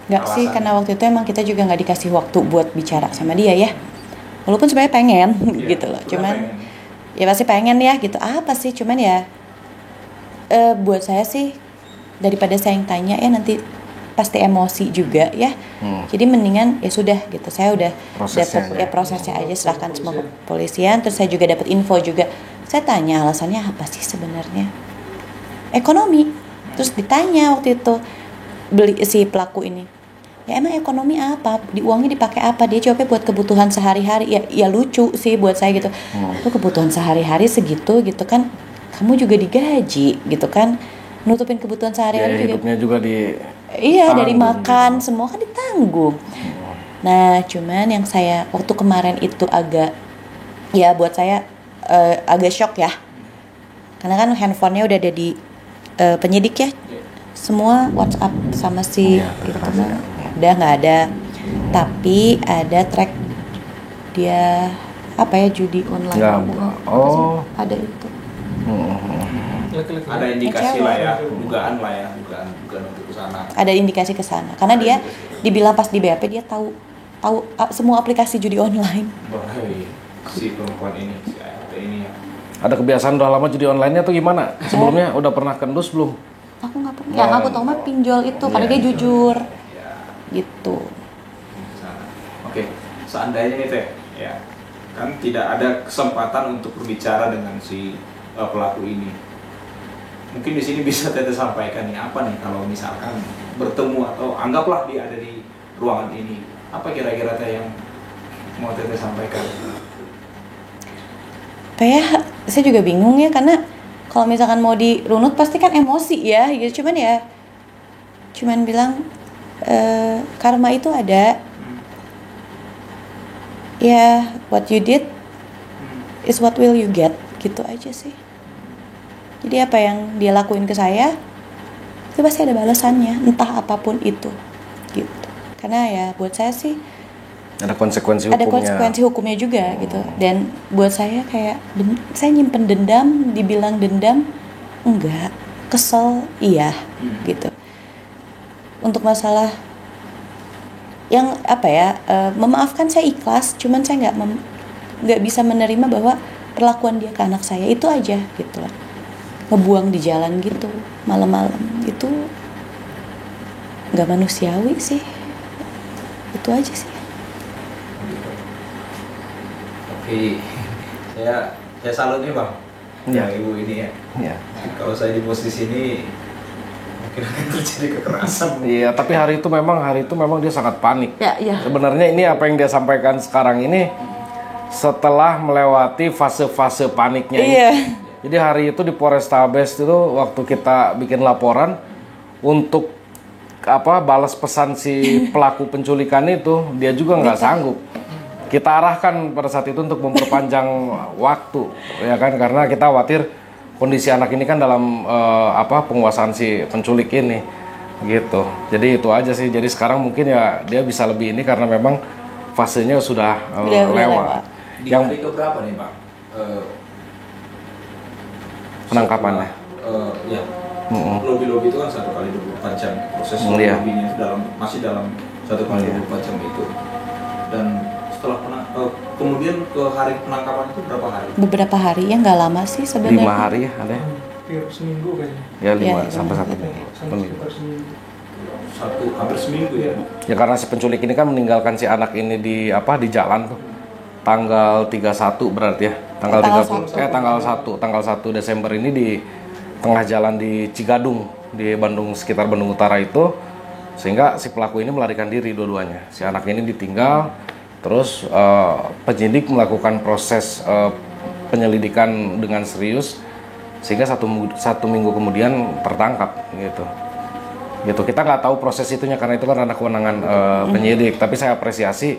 Nggak sih, karena waktu itu emang kita juga nggak dikasih waktu buat bicara sama dia ya. Walaupun sebenarnya pengen gitu loh, cuman ya pasti pengen ya gitu. Apa sih, cuman ya buat saya sih daripada saya yang tanya ya nanti pasti emosi juga ya. Jadi mendingan ya sudah gitu. Saya udah dapat ya prosesnya aja, serahkan semua ke kepolisian. Terus saya juga dapat info juga. Saya tanya alasannya apa sih sebenarnya? Ekonomi. Terus ditanya waktu itu beli si pelaku ini. Ya emang ekonomi apa? Uangnya dipakai apa? Dia jawabnya buat kebutuhan sehari-hari. Ya lucu sih buat saya gitu. Itu kebutuhan sehari-hari segitu gitu kan. Kamu juga digaji gitu kan. Nutupin kebutuhan sehari-hari juga. Hidupnya juga Iya, dari makan semua kan ditanggung. Nah, cuman yang saya waktu kemarin itu agak ya buat saya agak shock ya. Karena kan handphonenya udah ada di penyidik ya. Semua WhatsApp sama si itu udah nggak ada. Tapi ada track dia apa ya, judi online. Ada itu. Ada indikasi lah ya, dugaan dugaan untuk kesana. Ada indikasi ke sana, karena dia dibilang pas di BAP dia tahu semua aplikasi judi online. Bahaya si perempuan ini, si ART ini ya. Ada kebiasaan udah lama judi online-nya tuh gimana? Sebelumnya udah pernah kendus belum? Aku nggak pernah. Yang aku tahu mah pinjol itu, karena dia jujur. Gitu. Oke, seandainya nih Teh, ya kan tidak ada kesempatan untuk berbicara dengan si pelaku ini. Mungkin di sini bisa Tete sampaikan nih apa nih kalau misalkan bertemu atau anggaplah dia ada di ruangan ini, apa kira-kira Teh yang mau Tete sampaikan? Kayak saya juga bingung ya, karena kalau misalkan mau dirunut pasti kan emosi ya, gitu. Cuman bilang karma itu ada. Ya, what you did is what will you get, gitu aja sih. Jadi apa yang dia lakuin ke saya itu pasti ada balasannya, entah apapun itu, gitu. Karena ya buat saya sih ada konsekuensi hukumnya juga gitu. Dan buat saya kayak saya nyimpen dendam, dibilang dendam enggak, kesel iya gitu. Untuk masalah yang apa ya, memaafkan saya ikhlas, cuman saya nggak bisa menerima bahwa perlakuan dia ke anak saya itu aja gitu loh. Ngebuang di jalan gitu malam-malam itu nggak manusiawi sih. Itu aja sih. Oke, saya salut nih Bang, ya ibu ini ya. Kalau saya di posisi ini mungkin akan terjadi kekerasan. Iya, tapi hari itu memang dia sangat panik. Ya. Sebenarnya ini apa yang dia sampaikan sekarang ini setelah melewati fase-fase paniknya itu. Jadi hari itu di Polrestabes itu waktu kita bikin laporan untuk balas pesan si pelaku penculikan itu, dia juga nggak sanggup. Kita arahkan pada saat itu untuk memperpanjang waktu, ya kan, karena kita khawatir kondisi anak ini kan dalam penguasaan si penculik ini, gitu. Jadi itu aja sih. Jadi sekarang mungkin ya dia bisa lebih ini karena memang fasenya sudah lewat. Di hari keberapa nih Bang? Penangkapannya. Ya. Lobby itu kan 1 kali 24 jam. Proses lobbynya itu masih dalam 1 kali 24 jam itu. Dan setelah kemudian ke hari penangkapan itu berapa hari? Beberapa hari ya, nggak lama sih 5 sebenarnya. hari ya ada ya? Hampir seminggu kayaknya. Ya 5 Ya, sampai 1 lima. minggu. Sekitar seminggu. Hampir seminggu ya. Ya karena si penculik ini kan meninggalkan si anak ini di di jalan tuh. Tanggal 31 berarti ya. Tanggal Tanggal 1 Desember ini di tengah jalan di Cigadung di Bandung, sekitar Bandung Utara itu, sehingga si pelaku ini melarikan diri dua-duanya. Si anak ini ditinggal, terus penyidik melakukan proses penyelidikan dengan serius, sehingga satu minggu kemudian tertangkap gitu. Kita nggak tahu proses itunya karena itu kan ranah kewenangan penyidik, tapi saya apresiasi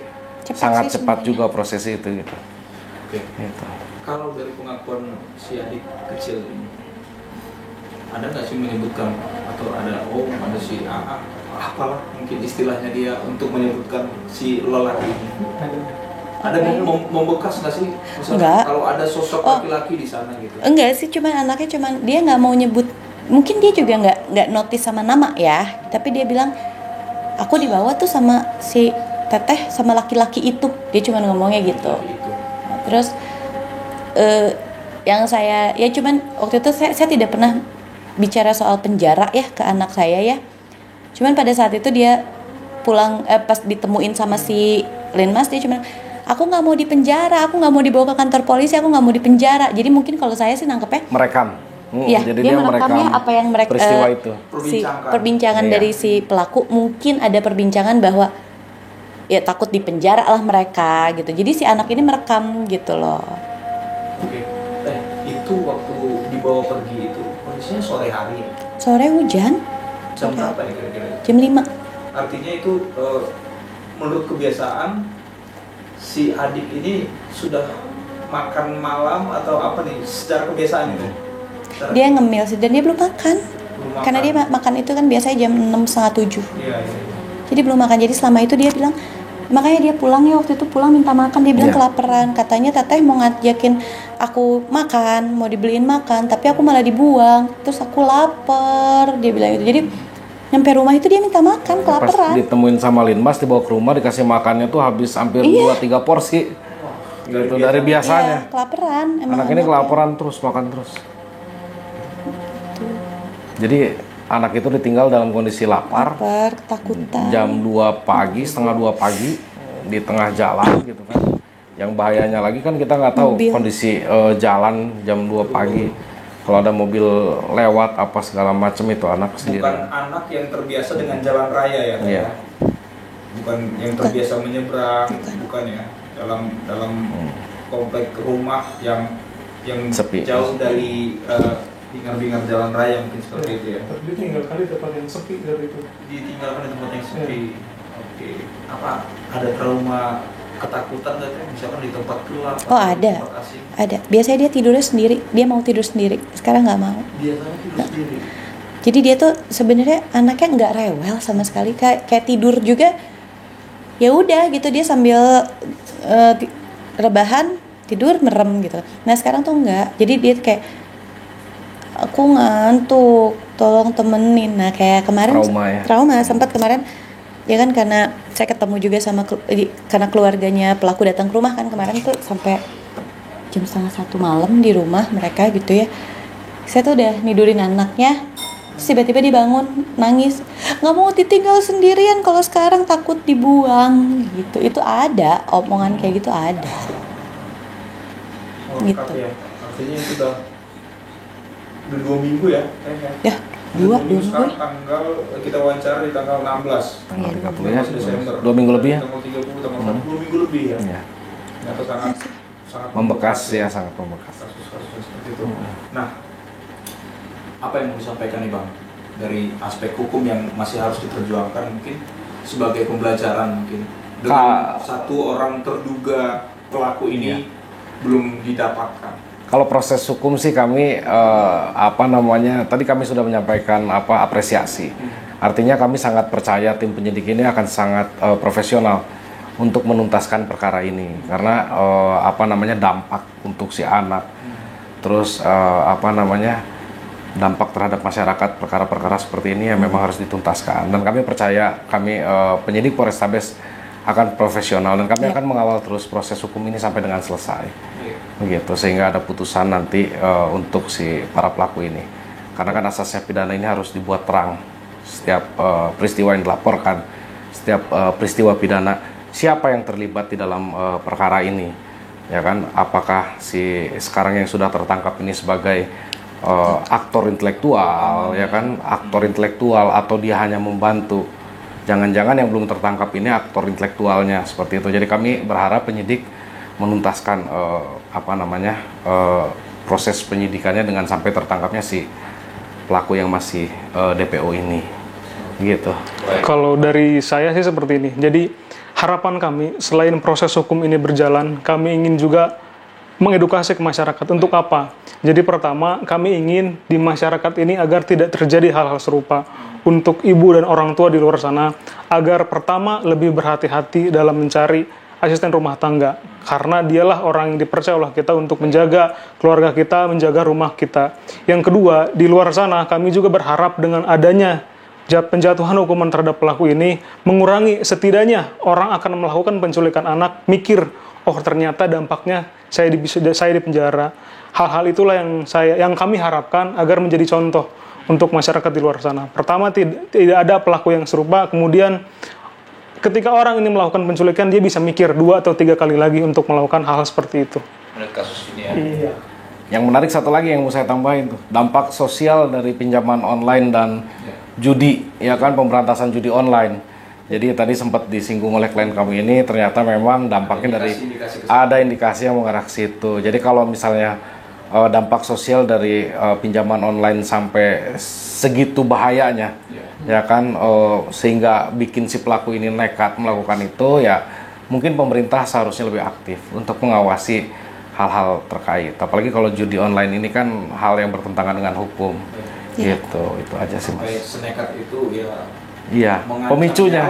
sangat cepat juga proses itu gitu. Oke. Gitu. Kalau dari pengakuan si adik kecil ini, ada nggak sih menyebutkan atau ada si AA, apalah mungkin istilahnya dia untuk menyebutkan si lelaki ini? Ada membekas nggak sih? Misalnya Enggak. kalau ada sosok laki-laki di sana gitu. Enggak sih, anaknya dia nggak mau nyebut. Mungkin dia juga nggak notice sama nama ya, tapi dia bilang aku dibawa tuh sama si teteh sama laki-laki itu. Dia cuma ngomongnya gitu. Gitu. Nah, terus yang saya ya cuman waktu itu saya tidak pernah bicara soal penjara ya ke anak saya ya. Cuman pada saat itu dia pulang pas ditemuin sama si Linmas, dia cuma aku nggak mau di penjara, aku nggak mau dibawa ke kantor polisi, aku nggak mau di penjara. Jadi mungkin kalau saya sih nangkepnya Merekam. ya, Jadi dia merekamnya apa yang mereka peristiwa itu. perbincangan Iya. dari si pelaku. Mungkin ada perbincangan bahwa ya takut di penjara lah mereka gitu. Jadi si anak ini merekam gitu loh. Oke. Itu waktu dibawa pergi itu kondisinya sore hari ya? Sore hujan, Jam berapa ya kira-kira? jam 5. Artinya itu menurut kebiasaan si adik ini sudah makan malam atau apa nih secara kebiasaan itu? Dia ngemil sih dan dia belum makan. Belum Karena dia makan itu kan biasanya jam 6, setengah 7. Iya. Jadi belum makan. Jadi selama itu dia bilang, makanya dia pulang ya, waktu itu pulang minta makan. Dia bilang kelaparan. Katanya teteh mau ngajakin aku makan, mau dibeliin makan, tapi aku malah dibuang. Terus aku lapar. Dia bilang gitu. Jadi nyampe rumah itu dia minta makan, kelaparan. Pas ditemuin sama Linmas, dibawa ke rumah, dikasih makannya tuh habis hampir 2-3 porsi. Gitu dari biasanya. Iya, kelaparan. Emang Anak ini kelaparan terus, makan terus. Jadi anak itu ditinggal dalam kondisi lapar. Ketakutan. Jam 2 pagi, setengah 2 pagi di tengah jalan gitu kan. Yang bahayanya lagi kan kita nggak tahu kondisi jalan jam 2 pagi. Kalau ada mobil lewat apa segala macam itu anak sendiri. Bukan anak yang terbiasa dengan jalan raya ya? Iya. Bukan yang terbiasa menyeberang, bukan ya? Dalam komplek rumah yang Sepi. jauh dari bingar-bingar jalan raya mungkin seperti itu ya. Tapi dia tinggal kali tempat yang sepi dari itu. Ditinggalkan di tempat yang sepi. Oke. Apa ada trauma ketakutan nggak tuh? Misalkan di tempat gelap? Oh, atau di ada. tempat asing? Ada. Biasanya dia tidurnya sendiri. Dia mau tidur sendiri. Sekarang nggak mau. Biasanya tidur sendiri. Jadi dia tuh sebenarnya anaknya nggak rewel sama sekali. Kayak tidur juga. Ya udah gitu, dia sambil rebahan tidur merem gitu. Nah sekarang tuh enggak. Jadi dia kayak aku ngantuk, tolong temenin. Nah kayak kemarin trauma sempat kemarin ya kan, karena saya ketemu juga sama karena keluarganya pelaku datang ke rumah kan kemarin tuh sampai jam 1:30 malam di rumah mereka gitu ya. Saya tuh udah nidurin anaknya, terus tiba-tiba dibangun nangis, nggak mau ditinggal sendirian kalau sekarang takut dibuang gitu. Itu ada omongan kayak gitu, ada. Gitu. Ya. Artinya itu udah 2 minggu ya? Ya, 2 minggu. Sekarang tanggal kita wawancara di tanggal 16. Tanggal 30 ya. Desember. 2 minggu lebih ya. Tanggal 30, tanggal 2 minggu lebih ya. Iya. Itu sangat membekas ya, sangat membekas. Kasus-kasus seperti itu. Nah, apa yang mau disampaikan nih Bang dari aspek hukum yang masih harus diperjuangkan mungkin sebagai pembelajaran mungkin dengan satu orang terduga pelaku ini belum didapatkan. Kalau proses hukum sih kami tadi kami sudah menyampaikan apresiasi. Artinya kami sangat percaya tim penyidik ini akan sangat profesional untuk menuntaskan perkara ini karena dampak untuk si anak. Terus dampak terhadap masyarakat perkara-perkara seperti ini yang memang harus dituntaskan. Dan kami percaya penyidik Polrestabes akan profesional dan kami akan mengawal terus proses hukum ini sampai dengan selesai. Begitu, sehingga ada putusan nanti untuk si para pelaku ini. Karena kan asasnya pidana ini harus dibuat terang. Setiap peristiwa yang dilaporkan, setiap peristiwa pidana, siapa yang terlibat di dalam perkara ini, ya kan? Apakah si sekarang yang sudah tertangkap ini sebagai aktor intelektual, ya kan? Aktor intelektual atau dia hanya membantu? Jangan-jangan yang belum tertangkap ini aktor intelektualnya seperti itu. Jadi kami berharap penyidik menuntaskan proses penyidikannya dengan sampai tertangkapnya si pelaku yang masih DPO ini, gitu. Kalau dari saya sih seperti ini. Jadi harapan kami selain proses hukum ini berjalan, kami ingin juga mengedukasi ke masyarakat. Untuk apa? Jadi pertama, kami ingin di masyarakat ini agar tidak terjadi hal-hal serupa. Untuk ibu dan orang tua di luar sana, agar pertama lebih berhati-hati dalam mencari asisten rumah tangga. Karena dialah orang yang dipercaya oleh kita untuk menjaga keluarga kita, menjaga rumah kita. Yang kedua, di luar sana kami juga berharap dengan adanya penjatuhan hukuman terhadap pelaku ini, mengurangi setidaknya orang akan melakukan penculikan anak, mikir, oh ternyata dampaknya saya di penjara. Hal-hal itulah yang kami harapkan agar menjadi contoh untuk masyarakat di luar sana. Pertama, tidak ada pelaku yang serupa. Kemudian, ketika orang ini melakukan penculikan, dia bisa mikir 2 atau 3 kali lagi untuk melakukan hal seperti itu. Menurut kasus ini ya. Iya. Yang menarik satu lagi yang mau saya tambahin tuh, dampak sosial dari pinjaman online dan judi, ya kan, pemberantasan judi online. Jadi tadi sempat disinggung oleh klien kami ini, ternyata memang dampaknya ada indikasi yang mengarah ke situ. Jadi kalau misalnya dampak sosial dari pinjaman online sampai segitu bahayanya, ya kan, sehingga bikin si pelaku ini nekat melakukan itu, ya mungkin pemerintah seharusnya lebih aktif untuk mengawasi hal-hal terkait. Apalagi kalau judi online ini kan hal yang bertentangan dengan hukum, gitu. Itu aja sih, Mas. Senekat itu ya. Iya, pemicunya,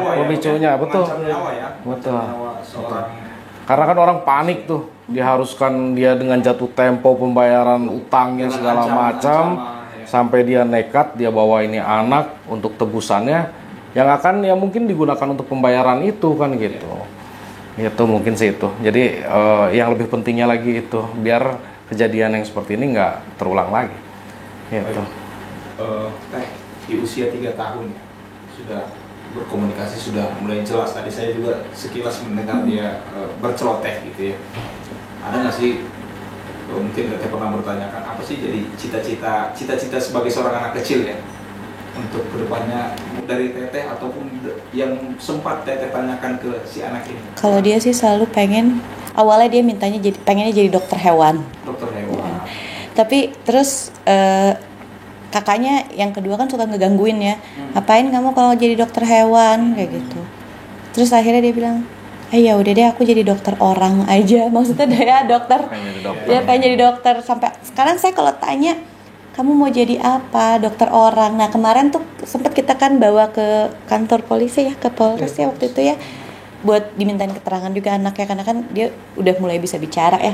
betul. Nyawa ya. Betul. Nyawa seorang. Karena kan orang panik tuh, diharuskan dia dengan jatuh tempo pembayaran utangnya segala macam, sampai dia nekat, dia bawa ini anak untuk tebusannya, yang akan ya mungkin digunakan untuk pembayaran itu kan gitu. Itu mungkin sih itu. Jadi yang lebih pentingnya lagi itu, biar kejadian yang seperti ini nggak terulang lagi. Gitu. Di usia 3 tahun ya, sudah berkomunikasi, sudah mulai jelas. Tadi saya juga sekilas mendengar dia berceloteh gitu ya. Ada nggak sih, mungkin Teteh pernah bertanyakan apa sih jadi cita-cita sebagai seorang anak kecil ya, untuk kedepannya dari Teteh ataupun yang sempat Teteh tanyakan ke si anak ini? Kalau dia sih selalu awalnya dia mintanya pengennya jadi dokter hewan. Dokter hewan. Ya. Tapi terus kakaknya yang kedua kan suka ngegangguin ya, ngapain kamu kalau jadi dokter hewan kayak gitu. Terus akhirnya dia bilang, ya udah deh aku jadi dokter orang aja. Maksudnya dia dokter, dia pengen jadi dokter. Sampai sekarang saya kalau tanya, kamu mau jadi apa? Dokter orang. Nah kemarin tuh sempat kita kan bawa ke kantor polisi ya, ke Polres ya waktu itu ya, buat dimintain keterangan juga anaknya, karena kan dia udah mulai bisa bicara ya.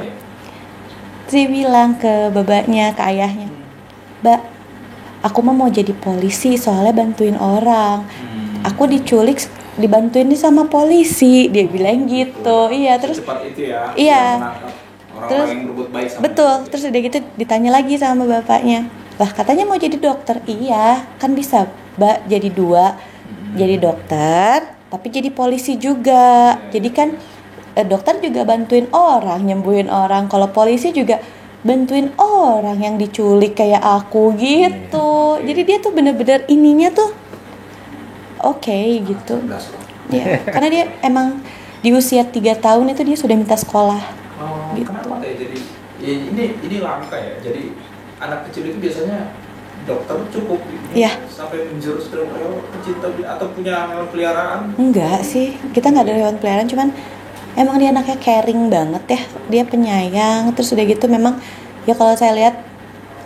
Terus dia bilang ke babanya, ke ayahnya, Mbak, aku mau jadi polisi soalnya bantuin orang. Aku diculik dibantuin nih sama polisi, dia bilang gitu. Iya, terus secepat itu ya. Iya. Terus Orang yang berbuat baik sama betul, dia. terus udah gitu ditanya lagi sama bapaknya. Lah katanya mau jadi dokter. Iya, kan bisa, Mbak, jadi 2. Jadi dokter, tapi jadi polisi juga. Jadi kan dokter juga bantuin orang, nyembuhin orang. Kalau polisi juga bantuin orang yang diculik kayak aku gitu. Jadi dia tuh bener-bener ininya tuh oke gitu. Ya, karena dia emang di usia 3 tahun itu dia sudah minta sekolah. Gitu. Kenapa teh jadi ya, ini langka ya. Jadi anak kecil itu biasanya dokter cukup gitu. Iya. Sampai menjurus ke dokter pecinta atau punya hewan peliharaan. Enggak sih, kita nggak ada hewan peliharaan, cuman emang dia anaknya caring banget ya, dia penyayang. Terus udah gitu memang ya kalau saya lihat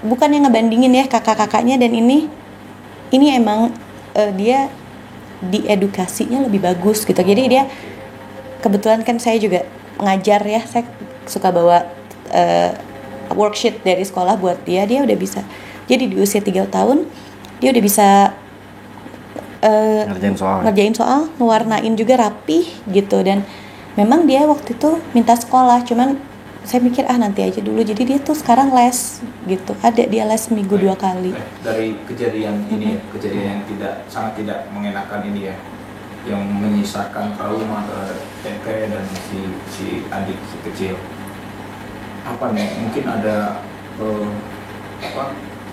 bukan yang ngebandingin ya kakak-kakaknya dan ini emang dia diedukasinya lebih bagus gitu. Jadi dia kebetulan kan saya juga ngajar ya, saya suka bawa worksheet dari sekolah buat dia udah bisa. Jadi di usia 3 tahun dia udah bisa ngerjain soal, ngewarnain juga rapih gitu. Dan memang dia waktu itu minta sekolah, cuman saya mikir nanti aja dulu. Jadi dia tuh sekarang les gitu, ada dia les seminggu 2 kali. Dari kejadian ini ya, kejadian yang sangat tidak mengenakan ini ya, yang menyisakan trauma terhadap Teteh dan si adik si kecil. Apa nih? Mungkin ada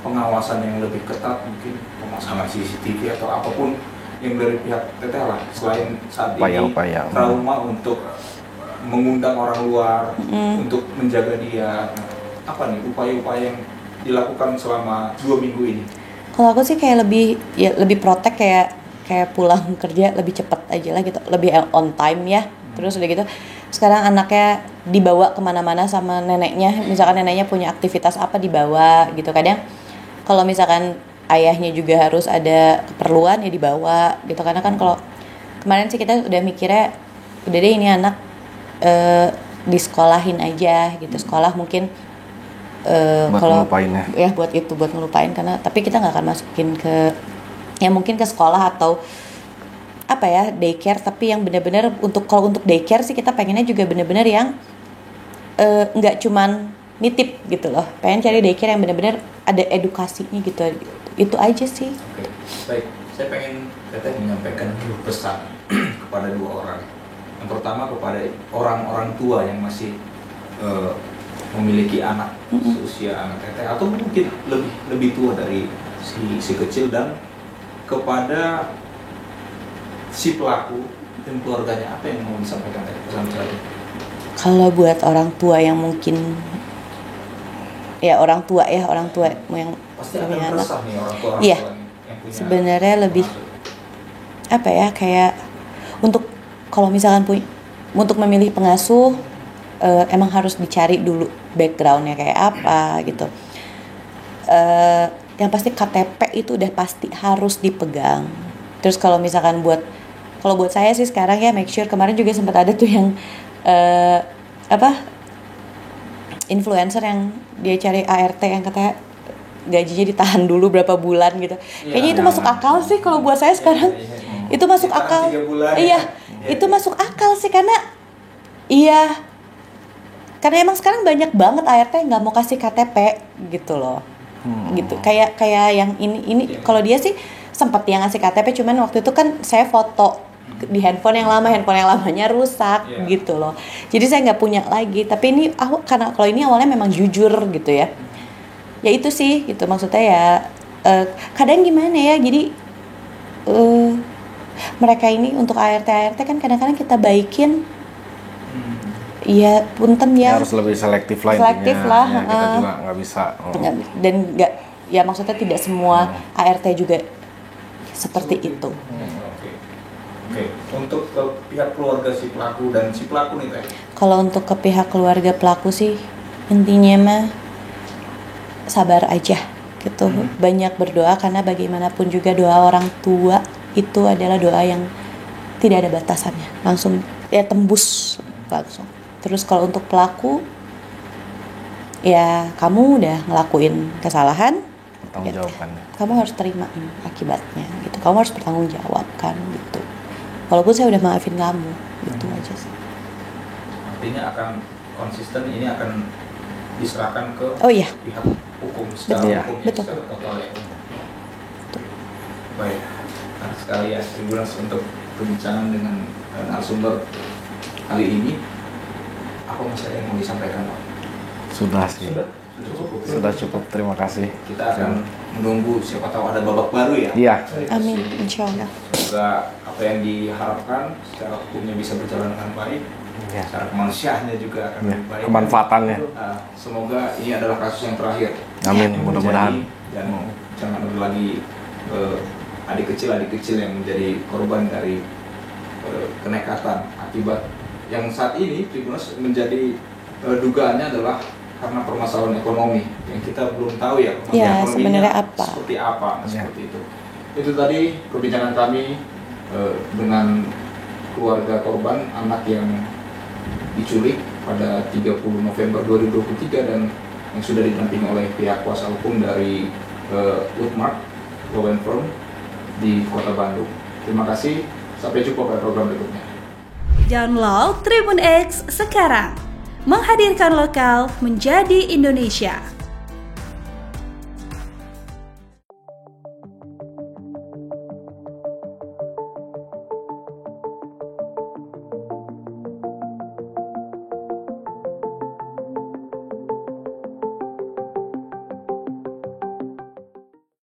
pengawasan yang lebih ketat, mungkin pemasangan CCTV atau apapun yang dari pihak Teteh lah, selain saat ini trauma untuk mengundang orang luar untuk menjaga dia. Apa nih upaya-upaya yang dilakukan selama 2 minggu ini? Kalau aku sih kayak lebih protek, kayak pulang kerja lebih cepet aja lah gitu, lebih on time ya. Terus udah gitu sekarang anaknya dibawa kemana-mana sama neneknya, misalkan neneknya punya aktivitas apa dibawa gitu. Kadang kalau misalkan ayahnya juga harus ada keperluan ya dibawa gitu, karena kan kalau kemarin sih kita udah mikirnya udah deh ini anak disekolahin aja gitu, sekolah mungkin kalau buat ngelupain karena, tapi kita nggak akan masukin ke ya mungkin ke sekolah atau apa ya daycare, tapi yang benar-benar kalau untuk daycare sih kita pengennya juga benar-benar yang nggak cuman nitip gitu loh, pengen cari daycare yang benar-benar ada edukasinya gitu, itu aja sih. Oke, baik, saya pengen Teteh menyampaikan pesan kepada 2 orang. Yang pertama kepada orang-orang tua yang masih memiliki anak seusia anak Teteh atau mungkin lebih tua dari si kecil, dan kepada si pelaku dan keluarganya, apa yang mau disampaikan pesan terakhir? Kalau buat orang tua yang mungkin orang tua yang pasti punya akan anak, resah nih orang tua iya, yang punya sebenarnya lebih apa ya, kayak untuk kalau misalkan untuk memilih pengasuh emang harus dicari dulu backgroundnya kayak apa gitu. Yang pasti KTP itu udah pasti harus dipegang. Terus kalau misalkan buat saya sih sekarang ya make sure, kemarin juga sempat ada tuh yang influencer yang dia cari ART yang katanya gajinya ditahan dulu berapa bulan gitu. Kayaknya itu masuk akal sih kalau buat saya sekarang. Itu masuk akal. Itu masuk akal sih karena karena emang sekarang banyak banget ART yang nggak mau kasih KTP gitu loh. Gitu. Kayak yang ini kalau dia sih sempat yang ngasih KTP, cuman waktu itu kan saya foto di handphone yang lamanya rusak gitu loh. Jadi saya nggak punya lagi. Tapi ini karena kalau ini awalnya memang jujur gitu ya. Ya itu sih gitu maksudnya ya. Kadang gimana ya, jadi mereka ini untuk ART kan kadang-kadang kita baikin. Iya, punten ya. Harus lebih selektif lah. Selektif lah. Ya, kita juga nggak bisa. Dan nggak, ya maksudnya tidak semua ART juga seperti itu. Oke. Untuk ke pihak keluarga si pelaku dan si pelaku nih Teh. Kalau untuk ke pihak keluarga pelaku sih intinya mah sabar aja gitu. Banyak berdoa, karena bagaimanapun juga doa orang tua itu adalah doa yang tidak ada batasannya. Langsung tembus langsung. Terus kalau untuk pelaku, ya kamu udah ngelakuin kesalahan, kamu harus terima akibatnya gitu. Kamu harus bertanggung jawabkan gitu. Walaupun saya udah maafin kamu, gitu aja sih. Artinya akan konsisten, ini akan diserahkan ke pihak hukum secara hukum, secara total ya. Baik, nah, sekali ya Tribuners untuk perbincangan dengan narasumber kali ini. Apa masalah yang mau disampaikan Pak? Sudah sih. Sudah cukup. Terima kasih. Kita akan menunggu, siapa tahu ada babak baru ya. Iya. Amin, insya Allah. Semoga apa yang diharapkan secara hukumnya bisa berjalan dengan baik. Secara kemanusiaannya juga akan lebih baik. Kemanfaatannya. Semoga ini adalah kasus yang terakhir. Amin, mudah-mudahan. Dan jangan ada lagi adik kecil yang menjadi korban dari kenekatan akibat yang saat ini Tribuners menjadi dugaannya adalah karena permasalahan ekonomi yang kita belum tahu ya sebenarnya apa seperti apa seperti itu. Itu tadi perbincangan kami dengan keluarga korban anak yang diculik pada 30 November 2023 dan yang sudah didampingi oleh pihak kuasa hukum dari Woodmark Law and Firm di Kota Bandung. Terima kasih, sampai jumpa pada program berikutnya. Download Tribun X sekarang, menghadirkan lokal menjadi Indonesia.